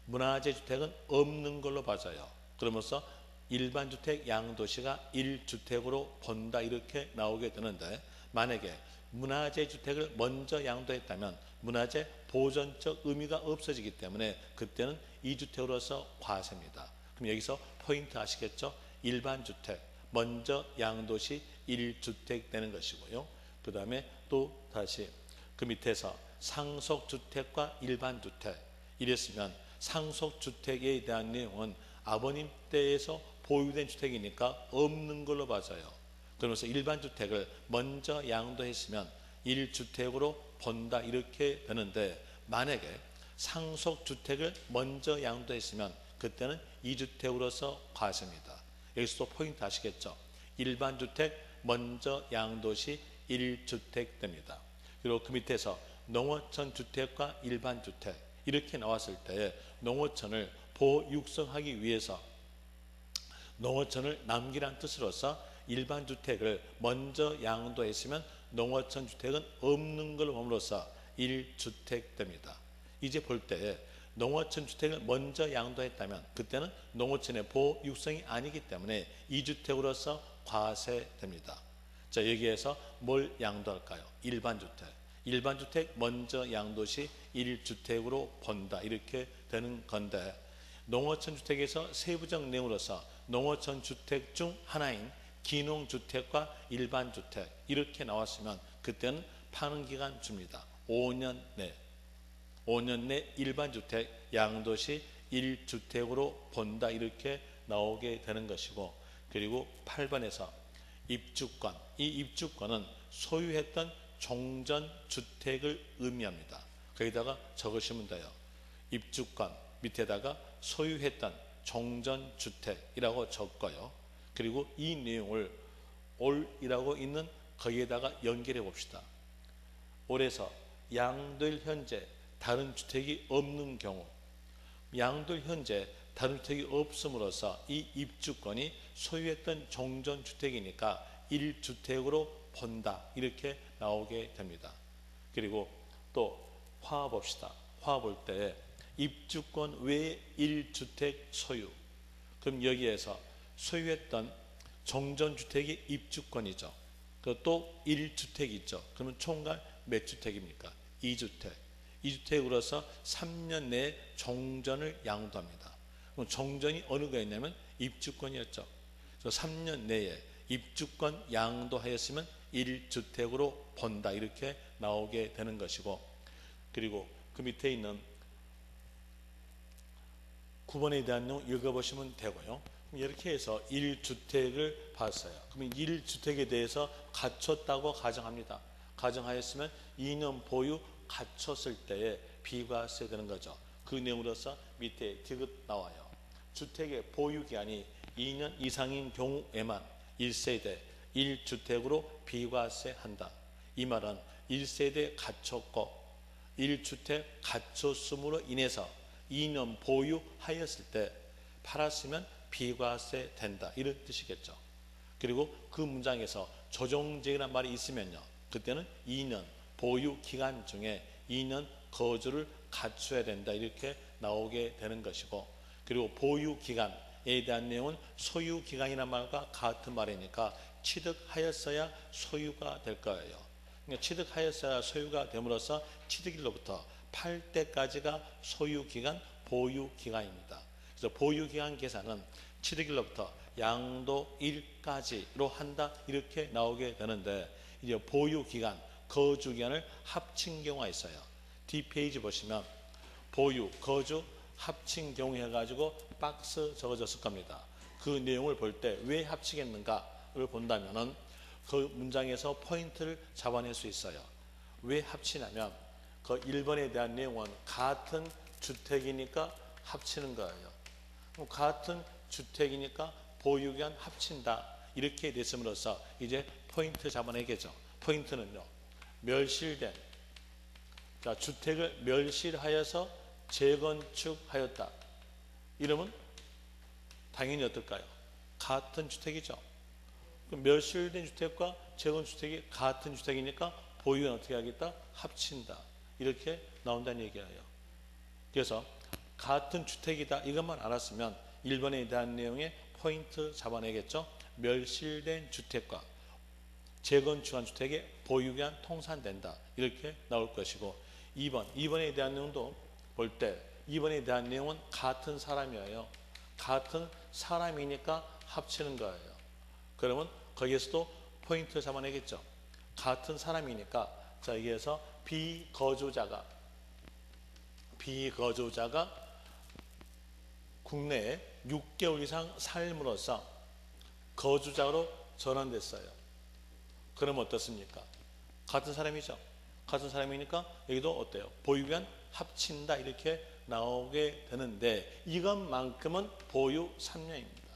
문화재 주택은 없는 걸로 봐져요. 그러면서 일반주택 양도시가 1주택으로 본다. 이렇게 나오게 되는데, 만약에 문화재 주택을 먼저 양도했다면 문화재 보존적 의미가 없어지기 때문에 그때는 2주택으로서 과세입니다. 그럼 여기서 포인트 아시겠죠? 일반주택 먼저 양도시 1주택 되는 것이고요. 그 다음에 또 다시 그 밑에서 상속주택과 일반주택 이랬으면 상속주택에 대한 내용은 아버님 때에서 보유된 주택이니까 없는 걸로 봐져요. 그러면서 일반주택을 먼저 양도했으면 1주택으로 본다. 이렇게 되는데, 만약에 상속주택을 먼저 양도했으면 그때는 2주택으로서 과세입니다. 여기서도 포인트 아시겠죠? 일반주택 먼저 양도시 1주택 됩니다. 그리고 그 밑에서 농어촌 주택과 일반주택 이렇게 나왔을 때 농어촌을 보육성하기 위해서 농어촌을 남기란 뜻으로서 일반주택을 먼저 양도했으면 농어촌 주택은 없는 걸 봄으로써 1주택 됩니다. 이제 볼 때 농어촌 주택을 먼저 양도했다면 그때는 농어촌의 보육성이 아니기 때문에 2주택으로서 과세됩니다. 자, 여기에서 뭘 양도할까요? 일반주택. 일반주택 먼저 양도시 1주택으로 본다. 이렇게 되는 건데, 농어촌 주택에서 세부적 내용으로서 농어촌 주택 중 하나인 기농주택과 일반주택 이렇게 나왔으면 그때는 파는 기간 줍니다. 5년 내. 5년 내 일반주택 양도시 1주택으로 본다. 이렇게 나오게 되는 것이고, 그리고 8번에서 입주권. 이 입주권은 소유했던 종전주택을 의미합니다. 거기다가 적으시면 돼요. 입주권 밑에다가 소유했던 종전주택이라고 적고요. 그리고 이 내용을 올이라고 있는 거기에다가 연결해 봅시다. 올에서 양도일 현재 다른 주택이 없는 경우, 양도일 현재 다른 주택이 없음으로써 이 입주권이 소유했던 종전주택이니까 1주택으로 본다. 이렇게 나오게 됩니다. 그리고 또 화 봅시다. 화 볼 때 입주권 외에 1주택 소유. 그럼 여기에서 소유했던 종전주택이 입주권이죠. 또 1주택이 있죠. 그러면 총괄 몇 주택입니까? 2주택. 2주택으로서 3년 내에 종전을 양도합니다. 그럼 종전이 어느 거였냐면 입주권이었죠. 그래서 3년 내에 입주권 양도하였으면 1주택으로 본다. 이렇게 나오게 되는 것이고, 그리고 그 밑에 있는 9번에 대한 내용 읽어보시면 되고요. 이렇게 해서 1주택을 봤어요. 그러면 1주택에 대해서 갖췄다고 가정합니다. 가정하였으면 2년 보유 갖췄을 때에 비과세 되는 거죠. 그 내용으로서 밑에 디귿 나와요. 주택의 보유기한이 2년 이상인 경우에만 1세대 1주택으로 비과세한다. 이 말은 1세대 갖췄고 1주택 갖췄음으로 인해서 2년 보유하였을 때 팔았으면 비과세 된다 이런 뜻이겠죠. 그리고 그 문장에서 조정지역이라는 말이 있으면요, 그때는 2년 보유 기간 중에 2년 거주를 갖춰야 된다 이렇게 나오게 되는 것이고, 그리고 보유 기간에 대한 내용은 소유 기간이라는 말과 같은 말이니까 취득하였어야 소유가 될 거예요. 그러니까 취득하였어야 소유가 됨으로써 취득일로부터 팔 때까지가 소유 기간, 보유 기간입니다. 그래서 보유 기간 계산은 취득일로부터 양도일까지로 한다 이렇게 나오게 되는데, 이제 보유 기간, 거주 기간을 합친 경우가 있어요. 뒷페이지 보시면 보유, 거주 합친 경우 해가지고 박스 적어졌을 겁니다. 그 내용을 볼 때 왜 합치겠는가를 본다면은 그 문장에서 포인트를 잡아낼 수 있어요. 왜 합치냐면 그 1번에 대한 내용은 같은 주택이니까 합치는 거예요. 그럼 같은 주택이니까 보유기간 합친다 이렇게 됐음으로써 이제 포인트 잡아내겠죠. 포인트는요, 멸실된, 자, 주택을 멸실하여서 재건축하였다. 이러면 당연히 어떨까요? 같은 주택이죠. 멸실된 주택과 재건주택이 같은 주택이니까 보유는 어떻게 하겠다? 합친다. 이렇게 나온다는 얘기예요. 그래서 같은 주택이다 이것만 알았으면 1번에 대한 내용에 포인트 잡아내겠죠. 멸실된 주택과 재건축한 주택의 보유기간 통산된다 이렇게 나올 것이고, 2번에 대한 내용도 볼 때 2번에 대한 내용은 같은 사람이에요. 같은 사람이니까 합치는 거예요. 그러면 거기에서도 포인트 잡아내겠죠. 같은 사람이니까, 자, 여기에서 비거주자가 국내에 6개월 이상 삶으로써 거주자로 전환됐어요. 그러면 어떻습니까? 같은 사람이죠. 같은 사람이니까 여기도 어때요? 보유기간 합친다 이렇게 나오게 되는데, 이것만큼은 보유 3년입니다.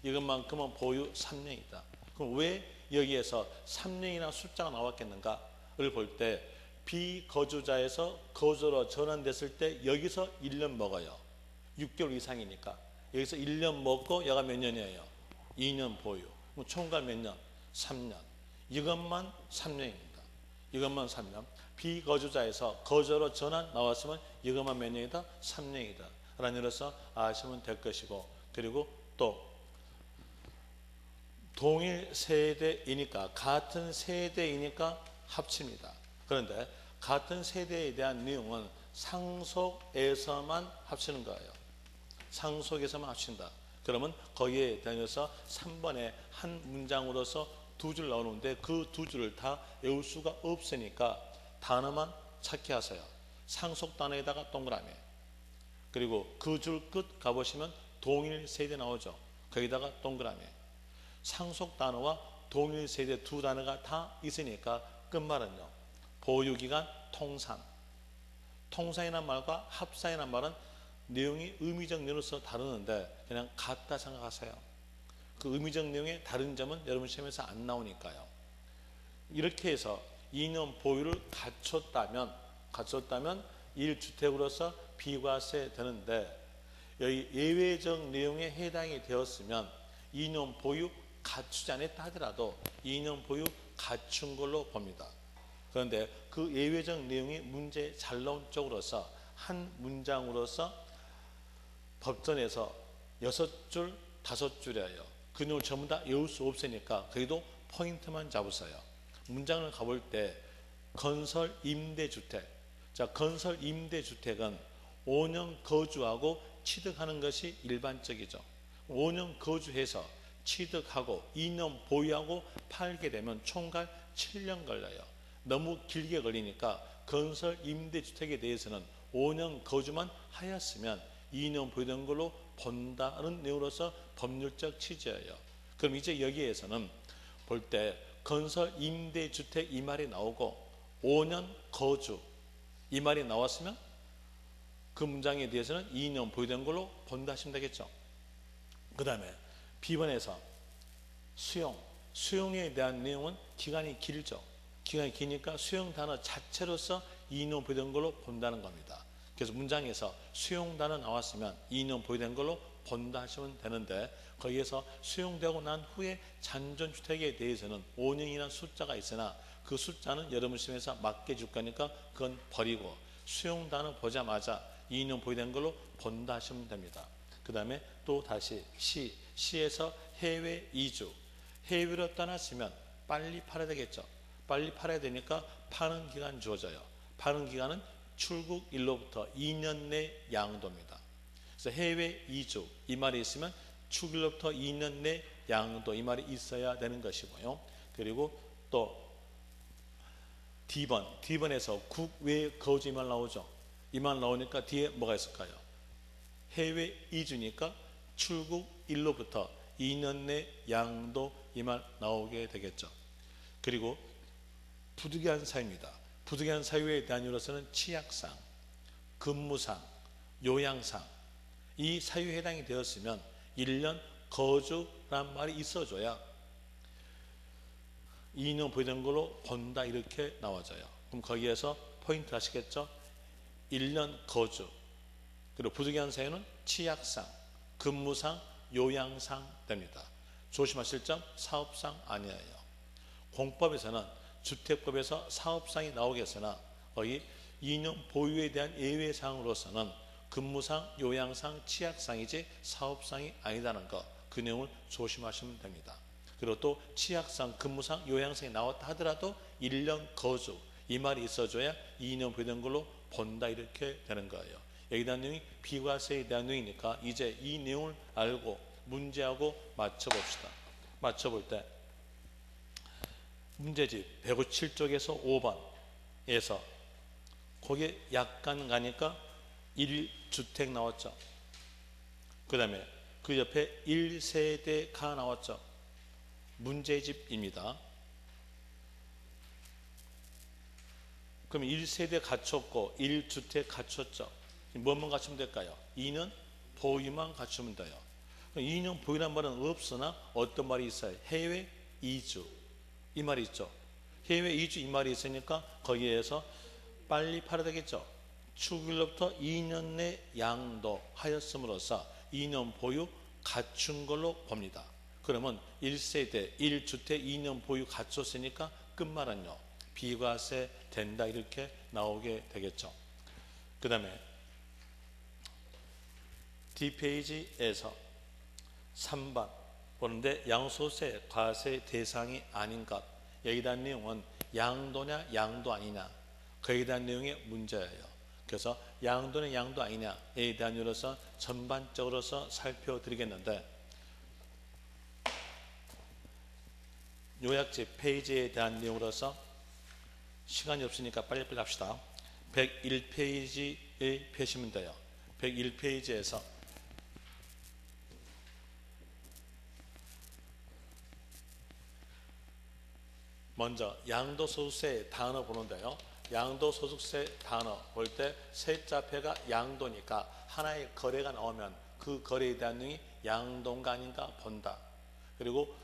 이것만큼은 보유 3년이다. 그럼 왜 여기에서 3년이나 숫자가 나왔겠는가를 볼 때, 비거주자에서 거주로 전환됐을 때 여기서 1년 먹어요. 6개월 이상이니까 여기서 1년 먹고 여가 몇 년이에요? 2년 보유. 그럼 총괄 몇 년? 3년. 이것만 3년입니다. 이것만 3년. 비거주자에서 거주로 전환 나왔으면 이것만 몇 년이다? 3년이다. 라는 일로서 아시면 될 것이고, 그리고 또 동일 세대이니까, 같은 세대이니까 합칩니다. 그런데 같은 세대에 대한 내용은 상속에서만 합치는 거예요. 상속에서만 합친다. 그러면 거기에 대해서 3번에 한 문장으로서 2줄 나오는데 그 2줄을 다 외울 수가 없으니까 단어만 찾게 하세요. 상속 단어에다가 동그라미, 그리고 그 줄 끝 가보시면 동일 세대 나오죠. 거기다가 동그라미. 상속 단어와 동일 세대 두 단어가 다 있으니까 끝말은요, 보유기간 통산. 통산이란 말과 합산이란 말은 내용이 의미적 내용으로서 다르는데 그냥 같다 생각하세요. 그 의미적 내용의 다른 점은 여러분 시험에서 안 나오니까요. 이렇게 해서 2년 보유를 갖췄다면 1주택으로서 비과세 되는데, 여기 예외적 내용에 해당이 되었으면 2년 보유 갖추지 않았다 하더라도 2년 보유 갖춘 걸로 봅니다. 그런데 그 예외적 내용이 문제 잘 나온 쪽으로서 한 문장으로서 법전에서 6줄, 5줄이에요. 그 내용을 전부 다 외울 수 없으니까 그래도 포인트만 잡으세요. 문장을 가볼 때 건설 임대주택. 자, 건설 임대주택은 5년 거주하고 취득하는 것이 일반적이죠. 5년 거주해서 취득하고 2년 보유하고 팔게 되면 총괄 7년 걸려요. 너무 길게 걸리니까 건설 임대주택에 대해서는 5년 거주만 하였으면 2년 보유된 걸로 본다는 내용으로서 법률적 취지예요. 그럼 이제 여기에서는 볼 때 건설 임대주택 이 말이 나오고 5년 거주 이 말이 나왔으면 그 문장에 대해서는 2년 보유된 걸로 본다 하시면 되겠죠. 그 다음에 B번에서 수용에 대한 내용은 기간이 길죠. 기간이 기니까 수용 단어 자체로서 2년 보유된 걸로 본다는 겁니다. 그래서 문장에서 수용단은 나왔으면 이인용 보유된 걸로 본다 하시면 되는데, 거기에서 수용되고 난 후에 잔존주택에 대해서는 5년이라는 숫자가 있으나 그 숫자는 여러분 시험에서 맞게 줄 거니까 그건 버리고 수용단을 보자마자 이인용 보유된 걸로 본다 하시면 됩니다. 그 다음에 또 다시 시에서 해외 이주, 해외로 떠났으면 빨리 팔아야 되겠죠. 빨리 팔아야 되니까 파는 기간 주어져요. 파는 기간은 출국일로부터 2년 내 양도입니다. 그래서 해외 이주 이 말이 있으면 출국일로부터 2년 내 양도 이 말이 있어야 되는 것이고요. 그리고 또 D번에서 국외 거주 이 말 나오죠. 이 말 나오니까 뒤에 뭐가 있을까요? 해외 이주니까 출국일로부터 2년 내 양도 이 말 나오게 되겠죠. 그리고 부득이한 사유입니다. 부득이한 사유에 대한 이유로서는 치약상, 근무상, 요양상 이 사유에 해당이 되었으면 1년 거주란 말이 있어줘야 2년 보유된 걸로 본다 이렇게 나와져요. 그럼 거기에서 포인트 아시겠죠? 1년 거주, 그리고 부득이한 사유는 치약상, 근무상, 요양상 됩니다. 조심하실 점 사업상 아니에요. 공법에서는 주택법에서 사업상이 나오겠으나 거의 2년 보유에 대한 예외사항으로서는 근무상, 요양상, 치약상이지 사업상이 아니다는 거, 그 내용을 조심하시면 됩니다. 그리고 또 치약상, 근무상, 요양상이 나왔다 하더라도 1년 거주 이 말이 있어줘야 2년 보유된 걸로 본다 이렇게 되는 거예요. 여기에 대한 내용이 비과세에 대한 내용이니까 이제 이 내용을 알고 문제하고 맞춰봅시다. 맞춰볼 때 문제집 157쪽에서 5번에서 거기에 약간 가니까 1주택 나왔죠. 그 다음에 그 옆에 1세대가 나왔죠. 문제집입니다. 그럼 1세대 갖췄고 1주택 갖췄죠. 뭐만 갖추면 될까요? 2년 보유만 갖추면 돼요. 2년 보유란 말은 없으나 어떤 말이 있어요? 해외 이주 이 말이 있죠. 해외 이주 이 말이 있으니까 거기에서 빨리 팔아야 되겠죠. 출국일로부터 2년 내 양도하였음으로써 2년 보유 갖춘 걸로 봅니다. 그러면 1세대 1주택 2년 보유 갖췄으니까 끝말은요 비과세 된다 이렇게 나오게 되겠죠. 그 다음에 D페이지에서 3번 보는데 양소세 과세 대상이 아닌 것, 여기에 대한 내용은 양도냐 양도 아니냐 거기에 대한 내용의 문제예요. 그래서 양도냐 양도 아니냐에 대한 이유로서 전반적으로서 살펴드리겠는데, 요약집 페이지에 대한 내용으로서 시간이 없으니까 빨리빨리 합시다. 101페이지에 펴시면 돼요. 101페이지에서 먼저 양도소득세 단어 보는데요. 양도소득세 단어 볼 때 세자폐가 양도니까 하나의 거래가 나오면 그 거래에 대한 내용이 양도인가 아닌가 본다. 그리고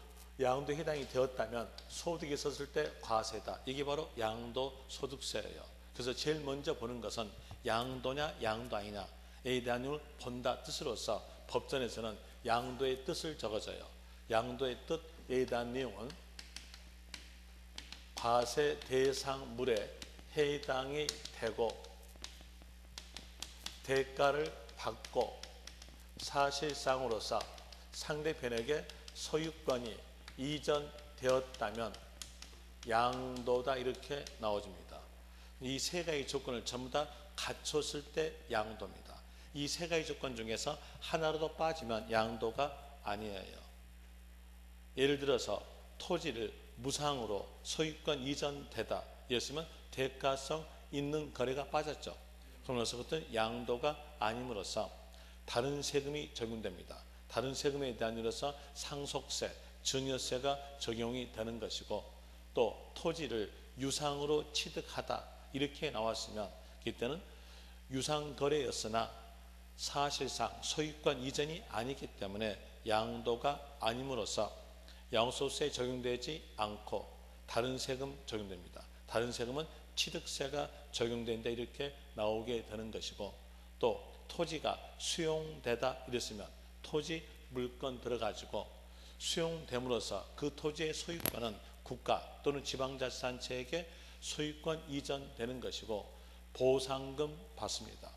양도에 해당이 되었다면 소득이 있었을 때 과세다. 이게 바로 양도소득세예요. 그래서 제일 먼저 보는 것은 양도냐 양도 아니냐에 대한 내용을 본다 뜻으로서 법전에서는 양도의 뜻을 적어줘요. 양도의 뜻에 대한 내용은 과세 대상물에 해당이 되고 대가를 받고 사실상으로서 상대편에게 소유권이 이전되었다면 양도다 이렇게 나와집니다. 이 세 가지 조건을 전부 다 갖췄을 때 양도입니다. 이 세 가지 조건 중에서 하나라도 빠지면 양도가 아니에요. 예를 들어서 토지를 무상으로 소유권 이전되다 이랬으면 대가성 있는 거래가 빠졌죠. 그러면서 그것은 양도가 아님으로써 다른 세금이 적용됩니다. 다른 세금에 대한 이유로서 상속세, 증여세가 적용이 되는 것이고, 또 토지를 유상으로 취득하다 이렇게 나왔으면 그때는 유상거래였으나 사실상 소유권 이전이 아니기 때문에 양도가 아님으로써 양도소득세에 적용되지 않고 다른 세금 적용됩니다. 다른 세금은 취득세가 적용된다 이렇게 나오게 되는 것이고, 또 토지가 수용되다 이랬으면 토지 물건 들어가지고 수용됨으로써 그 토지의 소유권은 국가 또는 지방자치단체에게 소유권 이전되는 것이고 보상금 받습니다.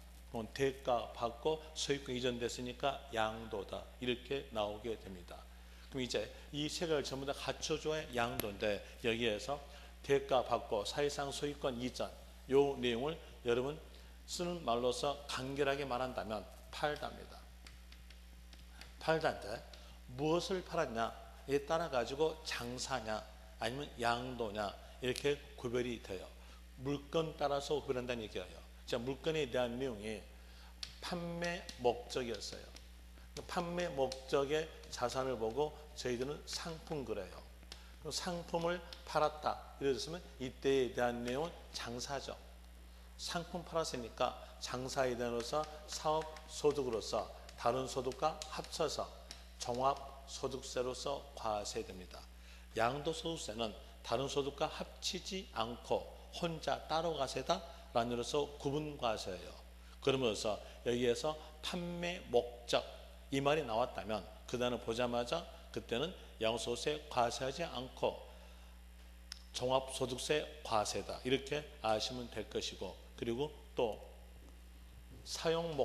대가 받고 소유권 이전됐으니까 양도다 이렇게 나오게 됩니다. 그럼 이제 이 세 가지를 전부 다 갖춰줘야 양도인데 여기에서 대가 받고 사실상 소유권 이전 요 내용을 여러분 쓰는 말로서 간결하게 말한다면 팔다입니다. 팔다인데 무엇을 팔았냐에 따라 가지고 장사냐 아니면 양도냐 이렇게 구별이 돼요. 물건 따라서 구별한다는 얘기예요. 자, 물건에 대한 내용이 판매 목적이었어요. 판매 목적의 자산을 보고 저희들은 상품 그래요. 상품을 팔았다 이랬으면 이때에 대한 내용은 장사죠. 상품 팔았으니까 장사에 대해서 사업소득으로서 다른 소득과 합쳐서 종합소득세로서 과세됩니다. 양도소득세는 다른 소득과 합치지 않고 혼자 따로 과세다 라는 의미로서 구분과세예요. 그러면서 여기에서 판매 목적 이 말이 나왔다면 그 단어 보자마자 그때는 양도소득세 과세하지 않고 종합소득세 과세다 이렇게 아시면 될 것이고 그리고 또 사용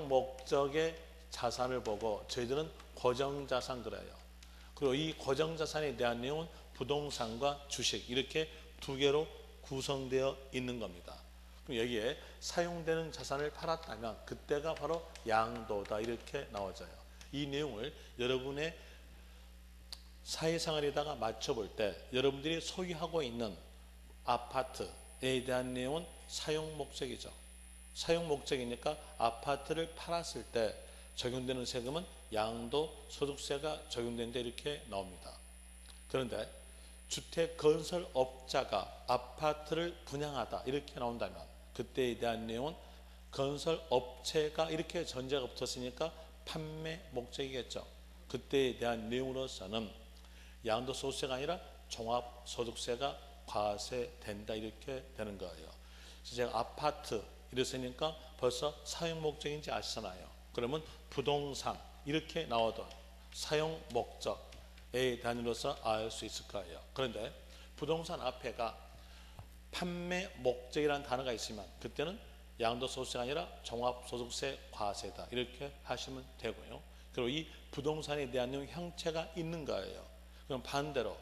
목적의 자산을 보고 저희들은 고정자산 그래요. 그리고 이 고정자산에 대한 내용은 부동산과 주식 이렇게 두 개로 구성되어 있는 겁니다. 그럼 여기에 사용되는 자산을 팔았다면 그때가 바로 양도다 이렇게 나와져요. 이 내용을 여러분의 사회생활에다가 맞춰볼 때 여러분들이 소유하고 있는 아파트에 대한 내용은 사용 목적이죠. 사용 목적이니까 아파트를 팔았을 때 적용되는 세금은 양도소득세가 적용된다 이렇게 나옵니다. 그런데 주택 건설업자가 아파트를 분양하다 이렇게 나온다면 그때에 대한 내용은 건설업체가 이렇게 전제가 붙었으니까 판매 목적이겠죠. 그때에 대한 내용으로서는 양도소득세가 아니라 종합소득세가 과세된다 이렇게 되는 거예요. 제가 아파트 이랬으니까 벌써 사용 목적인지 아시잖아요. 그러면 부동산 이렇게 나오던 사용 목적에 단위로서 알 수 있을 거예요. 그런데 부동산 앞에가 판매 목적이라는 단어가 있으면 그때는 양도소득세가 아니라 종합소득세 과세다 이렇게 하시면 되고요. 그리고 이 부동산에 대한 내용 형체가 있는 거예요. 그럼 반대로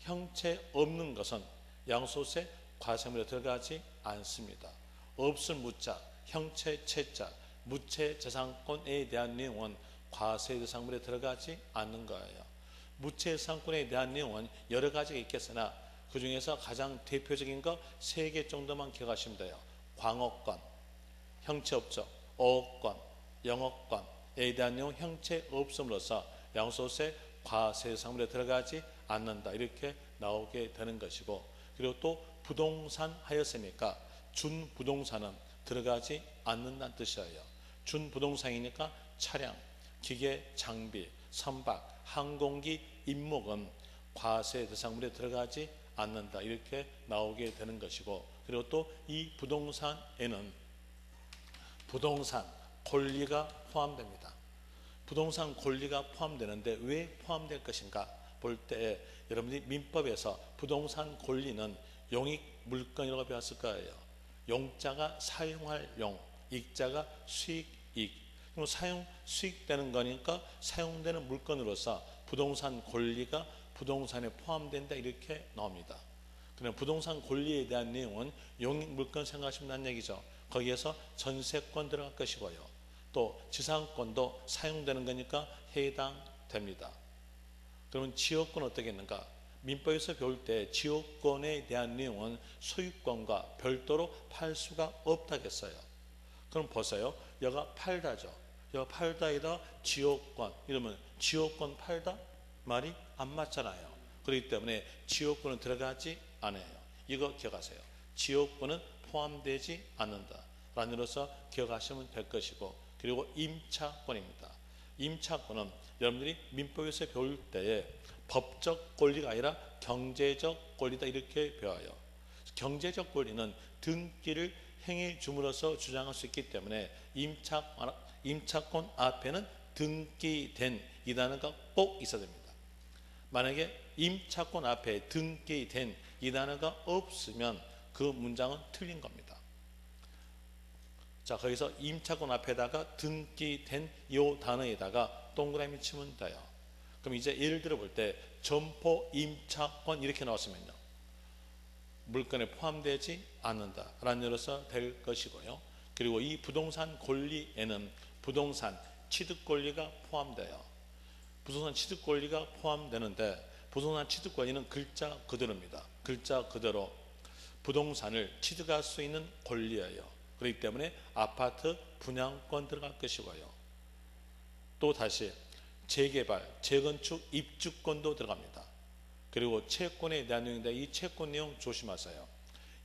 형체 없는 것은 양도소득세 과세물에 들어가지 않습니다. 없을 무자, 형체 채자, 무채 재산권에 대한 내용은 과세 대상물에 들어가지 않는 거예요. 무채 재산권에 대한 내용은 여러 가지가 있겠으나 그 중에서 가장 대표적인 거 3개 정도만 기억하시면 돼요. 광업권, 형체업적, 어업권, 영업권에 대한 내용 형체 없음으로써 양도소득세 과세 대상물에 들어가지 않는다 이렇게 나오게 되는 것이고 그리고 또 부동산 하였으니까 준부동산은 들어가지 않는다는 뜻이에요. 준부동산이니까 차량, 기계, 장비, 선박, 항공기, 임목은 과세 대상물에 들어가지 않는다 이렇게 나오게 되는 것이고 그리고 또 이 부동산에는 부동산 권리가 포함됩니다. 부동산 권리가 포함되는데 왜 포함될 것인가 볼 때 여러분들이 민법에서 부동산 권리는 용익 물건이라고 배웠을 거예요. 용자가 사용할 용, 익자가 수익, 익. 그럼 사용, 수익되는 거니까 사용되는 물건으로서 부동산 권리가 부동산에 포함된다 이렇게 나옵니다. 그럼 부동산 권리에 대한 내용은 용익 물건 생각하시면 된다는 얘기죠. 거기에서 전세권 들어갈 것이고요. 또 지상권도 사용되는 거니까 해당됩니다. 그러면 지역권 어떻게 했는가? 민법에서 배울 때 지역권에 대한 내용은 소유권과 별도로 팔 수가 없다겠어요. 그럼 보세요. 여가 팔다죠. 여가 팔다에다 지역권 이러면 지역권 팔다? 말이 안 맞잖아요. 그렇기 때문에 지역권은 들어가지 않아요. 이거 기억하세요. 지역권은 포함되지 않는다. 라는으로서 기억하시면 될 것이고 그리고 임차권입니다. 임차권은 여러분들이 민법에서 배울 때에 법적 권리가 아니라 경제적 권리다 이렇게 배워요. 경제적 권리는 등기를 행위 줌으로써 주장할 수 있기 때문에 임차권 앞에는 등기된 이 단어가 꼭 있어야 됩니다. 만약에 임차권 앞에 등기된 이 단어가 없으면 그 문장은 틀린 겁니다. 자, 거기서 임차권 앞에다가 등기된 이 단어에다가 동그라미 치면 돼요. 그럼 이제 예를 들어 볼 때 점포 임차권 이렇게 나왔으면요, 물건에 포함되지 않는다라는 의미로서 될 것이고요. 그리고 이 부동산 권리에는 부동산 취득 권리가 포함돼요. 부동산 취득 권리가 포함되는데 부동산 취득 권리는 글자 그대로입니다. 글자 그대로 부동산을 취득할 수 있는 권리예요. 그렇기 때문에 아파트 분양권 들어갈 것이고요. 또 다시 재개발, 재건축, 입주권도 들어갑니다. 그리고 채권에 대한 내용인데 이 채권 내용 조심하세요.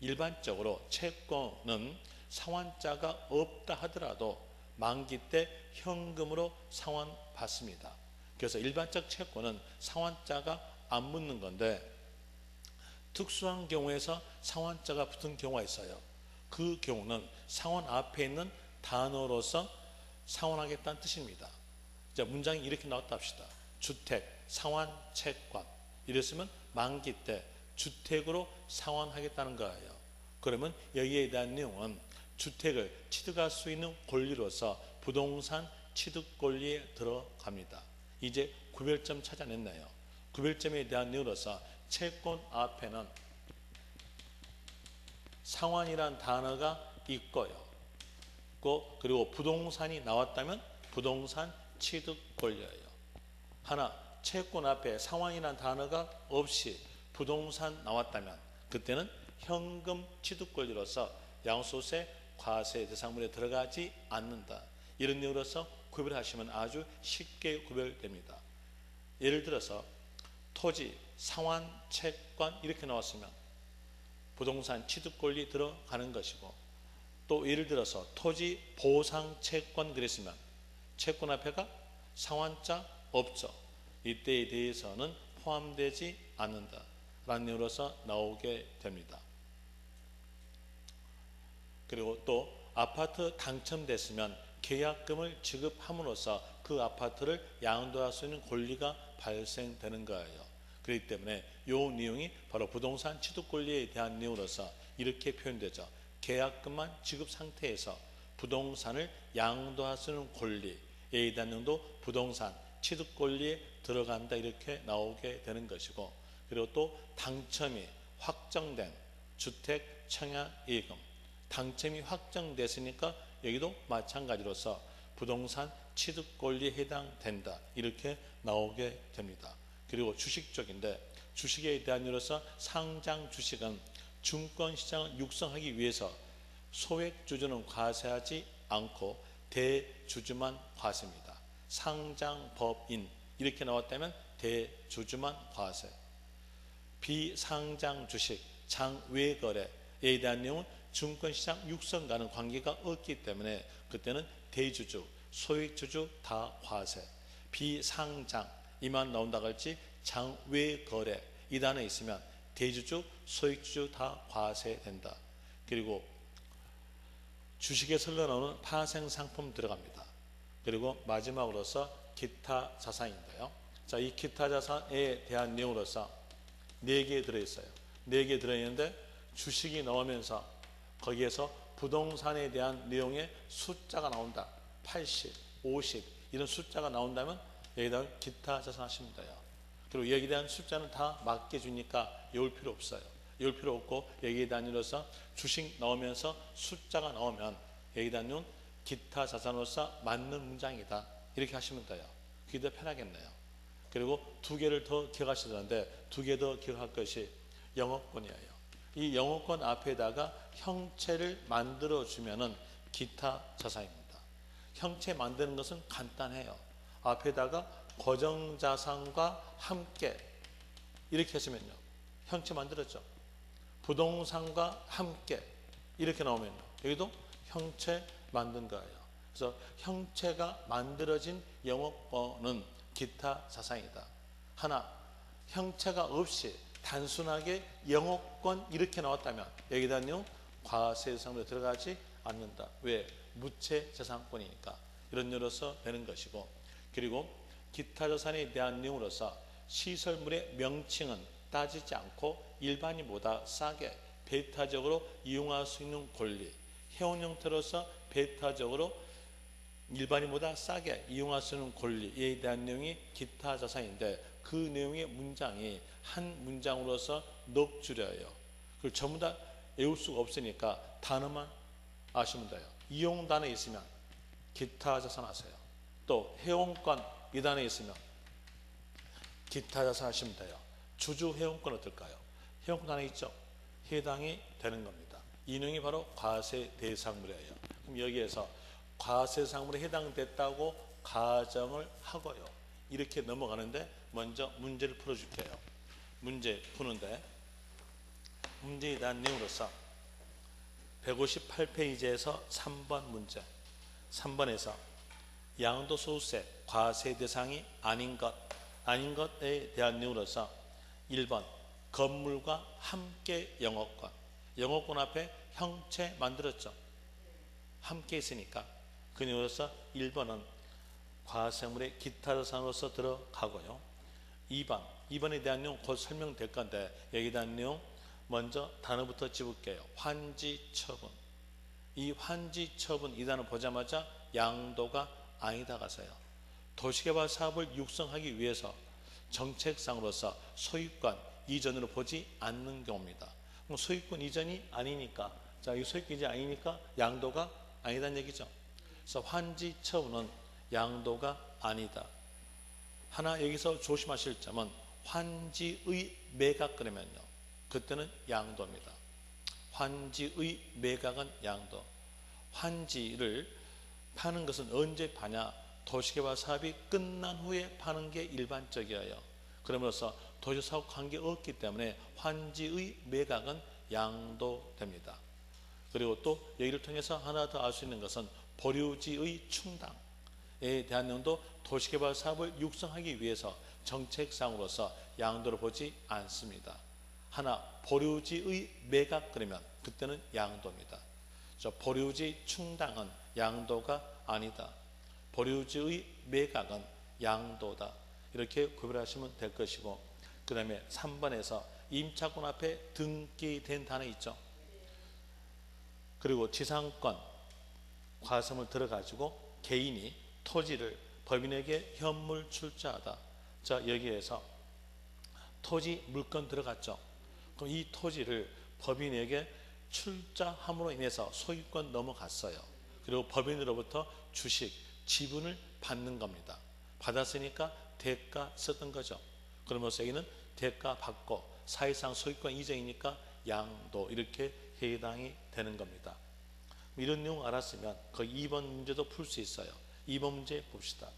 일반적으로 채권은 상환자가 없다 하더라도 만기 때 현금으로 상환받습니다. 그래서 일반적 채권은 상환자가 안 묻는 건데 특수한 경우에서 상환자가 붙은 경우가 있어요. 그 경우는 상환 앞에 있는 단어로서 상환하겠다는 뜻입니다. 자, 문장이 이렇게 나왔다 합시다. 주택, 상환, 채권. 이랬으면 만기 때 주택으로 상환하겠다는 거예요. 그러면 여기에 대한 내용은 주택을 취득할 수 있는 권리로서 부동산 취득 권리에 들어갑니다. 이제 구별점 찾아냈나요? 구별점에 대한 내용으로서 채권 앞에는 상환이란 단어가 있고요. 그리고 부동산이 나왔다면 부동산 취득 권리예요. 하나, 채권 앞에 상환이란 단어가 없이 부동산 나왔다면 그때는 현금 취득 권리로서 양도세 과세 대상물에 들어가지 않는다. 이런 내용으로서 구별하시면 아주 쉽게 구별됩니다. 예를 들어서 토지, 상환, 채권 이렇게 나왔으면 부동산 취득 권리 들어가는 것이고, 또 예를 들어서 토지, 보상, 채권 그랬으면 채권 앞에가 상환자 없죠. 이때에 대해서는 포함되지 않는다 라는 내용으로서 나오게 됩니다. 그리고 또 아파트 당첨됐으면 계약금을 지급함으로써 그 아파트를 양도할 수 있는 권리가 발생되는 거예요. 그렇기 때문에 이 내용이 바로 부동산 취득 권리에 대한 내용으로서 이렇게 표현되죠. 계약금만 지급 상태에서 부동산을 양도할 수 있는 권리에 대한 내용도 부동산 취득 권리에 들어간다 이렇게 나오게 되는 것이고, 그리고 또 당첨이 확정된 주택 청약 예금, 당첨이 확정됐으니까 여기도 마찬가지로서 부동산 취득 권리에 해당된다 이렇게 나오게 됩니다. 그리고 주식 쪽인데 주식에 대한 이유로서 상장 주식은 증권시장을 육성하기 위해서 소액주주는 과세하지 않고 대주주만 과세입니다. 상장법인 이렇게 나왔다면 대주주만 과세. 비상장 주식, 장외거래에 대한 내용은 증권시장 육성과는 관계가 없기 때문에 그때는 대주주, 소액주주 다 과세. 비상장 이만 나온다고 할지 장외거래 이 단어 있으면 대주주, 소액주주 다 과세된다. 그리고 주식에서 흘러나오는 파생상품 들어갑니다. 그리고 마지막으로서 기타 자산인데요. 자, 이 기타 자산에 대한 내용으로서 4개 들어있어요. 4개 들어있는데 주식이 나오면서 거기에서 부동산에 대한 내용의 숫자가 나온다. 80, 50 이런 숫자가 나온다면 여기다 기타 자산 하시면 돼요. 그리고 여기에 대한 숫자는 다 맞게 주니까 외울 필요 없어요. 외울 필요 없고 여기에 대한 이로서 주식 나오면서 숫자가 나오면 여기에 대한 기타 자산으로서 맞는 문장이다 이렇게 하시면 돼요. 그게 더 편하겠네요. 그리고 2개를 더 기억하시는데 2개 더 기억할 것이 영업권이에요. 이 영업권 앞에다가 형체를 만들어 주면은 기타 자산입니다. 형체 만드는 것은 간단해요. 앞에다가 고정자산과 함께 이렇게 하시면요, 형체 만들었죠. 부동산과 함께 이렇게 나오면요, 여기도 형체 만든 거예요. 그래서 형체가 만들어진 영업권은 기타 자산이다. 하나, 형체가 없이 단순하게 영업권 이렇게 나왔다면 여기다 내용 과세 대상으로 들어가지 않는다. 왜? 무채재산권이니까. 이런 이유로서 되는 것이고, 그리고 기타 자산에 대한 내용으로서 시설물의 명칭은 따지지 않고 일반인보다 싸게 배타적으로 이용할 수 있는 권리, 해운 형태로서 배타적으로 일반인보다 싸게 이용할 수 있는 권리에 대한 내용이 기타 자산인데, 그 내용의 문장이 한 문장으로서 넋줄여요. 그걸 전부 다 외울 수가 없으니까 단어만 아시면 돼요. 이용 단어 있으면 기타 자산 하세요. 또 회원권 이 단어 있으면 기타 자산 하시면 돼요. 주주 회원권 어떨까요? 회원권 단어 있죠? 해당이 되는 겁니다. 이 내용이 바로 과세 대상물이에요. 그럼 여기에서 과세 대상물에 해당됐다고 가정을 하고요. 이렇게 넘어가는데 먼저 문제를 풀어줄게요. 문제 푸는데 문제에 대한 내용으로서 158페이지에서 3번 문제, 3번에서 양도소득세 과세 대상이 아닌 것에 대한 내용으로서 1번 건물과 함께 영업권, 영업권 앞에 형체 만들었죠. 함께 있으니까 그 내용으로서 1번은 과세물의 기타 자산으로서 들어가고요. 2번에 대한 내용 곧 설명될 건데 여기에 대한 내용 먼저 단어부터 짚을게요. 환지처분. 이 환지처분 이 단어 보자마자 양도가 아니다 가세요. 도시개발 사업을 육성하기 위해서 정책상으로서 소유권 이전으로 보지 않는 경우입니다. 그럼 소유권 이전이 아니니까, 자, 이 소유권 이전이 아니니까 양도가 아니다는 얘기죠. 그래서 환지처분은 양도가 아니다. 하나 여기서 조심하실 점은 환지의 매각 그러면요, 그때는 양도입니다. 환지의 매각은 양도. 환지를 파는 것은 언제 파냐? 도시개발 사업이 끝난 후에 파는 게 일반적이에요. 그러면서 도시사업 관계없기 때문에 환지의 매각은 양도됩니다. 그리고 또 여기를 통해서 하나 더 알 수 있는 것은 보류지의 충당에 대한 내용도 도시개발 사업을 육성하기 위해서 정책상으로서 양도를 보지 않습니다. 하나 보류지의 매각 그러면 그때는 양도입니다. 보류지 충당은 양도가 아니다. 보류지의 매각은 양도다. 이렇게 구별하시면 될 것이고, 그 다음에 3번에서 임차권 앞에 등기된 단어 있죠. 그리고 지상권 과세물 들어가지고 개인이 토지를 법인에게 현물 출자하다. 자, 여기에서 토지 물건 들어갔죠. 그럼 이 토지를 법인에게 출자함으로 인해서 소유권 넘어갔어요. 그리고 법인으로부터 주식, 지분을 받는 겁니다. 받았으니까 대가 썼던 거죠. 그러면서 여기는 대가 받고 사실상 소유권 이전이니까 양도, 이렇게 해당이 되는 겁니다. 이런 내용 알았으면 거의 2번 문제도 풀 수 있어요. 2번 문제 봅시다.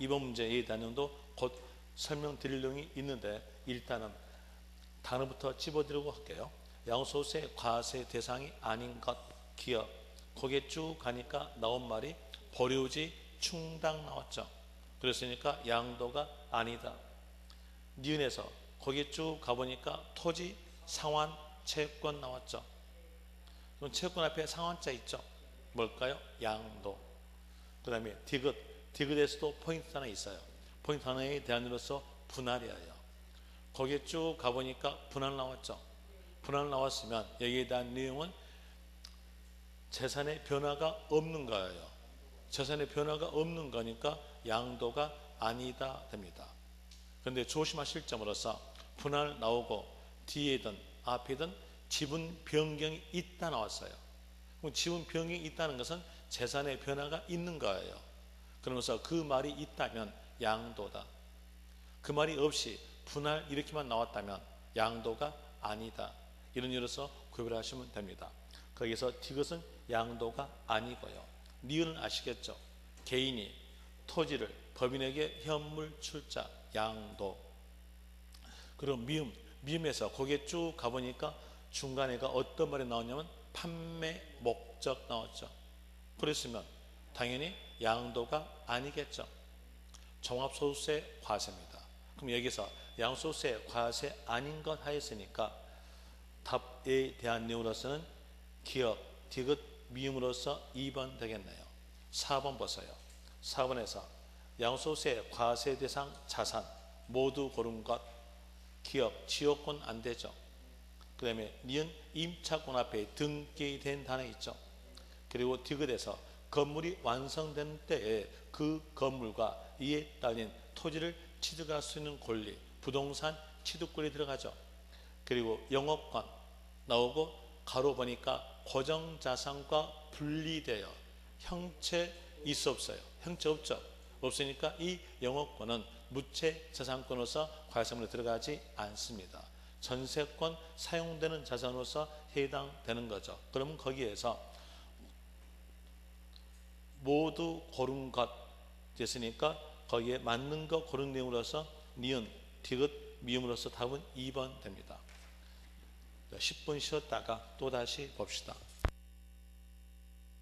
2번 문제에 대한 내용도 곧 설명드릴 내용이 있는데 일단은 단어부터 집어드리고 할게요. 양도소득세 과세 대상이 아닌 것, 기업. 거기에 쭉 가니까 나온 말이 보류지 충당 나왔죠. 그랬으니까 양도가 아니다. 니은에서 거기에 쭉 가보니까 토지 상환 채권 나왔죠. 그럼 채권 앞에 상환자 있죠. 뭘까요? 양도. 그 다음에 디귿에서도 포인트 하나 있어요. 포인트 하나에 대한으로서 분할이에요. 거기에 쭉 가보니까 분할 나왔죠. 분할 나왔으면 여기에 대한 내용은 재산의 변화가 없는 거예요. 재산의 변화가 없는 거니까 양도가 아니다 됩니다. 그런데 조심하실 점으로서 분할 나오고 뒤에든 앞이든 지분 변경이 있다 나왔어요. 그럼 지분 변경이 있다는 것은 재산의 변화가 있는 거예요. 그러면서 그 말이 있다면 양도다. 그 말이 없이 분할 이렇게만 나왔다면 양도가 아니다. 이런 이유로서 구별하시면 됩니다. 거기서 디귿은 양도가 아니고요. 니은은 아시겠죠? 개인이 토지를 법인에게 현물 출자, 양도. 그리고 미음에서 거기에 쭉 가보니까 중간에가 어떤 말이 나오냐면 판매 목적 나왔죠. 그랬으면 당연히 양도가 아니겠죠. 종합소득세 과세입니다. 그럼 여기서 양도소득세 과세 아닌 것 하였으니까 답에 대한 내용으로서는 기업, 디귿, 미음으로써 2번 되겠네요. 4번 보세요. 4번에서 양소세, 과세 대상 자산 모두 고른 것, 기업, 지역권 안 되죠. 그 다음에 니은 임차권 앞에 등기된 단어 있죠. 그리고 디귿에서 건물이 완성된 때에 그 건물과 이에 따른 토지를 취득할 수 있는 권리, 부동산 취득권이 들어가죠. 그리고 영업권 나오고 가로 보니까 고정자산과 분리되어 형체 있어 없어요? 형체 없죠. 없으니까 이 영업권은 무채자산권으로서 과세문에 들어가지 않습니다. 전세권 사용되는 자산으로서 해당되는 거죠. 그러면 거기에서 모두 고른 것 됐으니까 거기에 맞는 거 고른 내용으로서 니은, 디귿, 미음으로서 답은 2번 됩니다. 10분 쉬었다가 또다시 봅시다.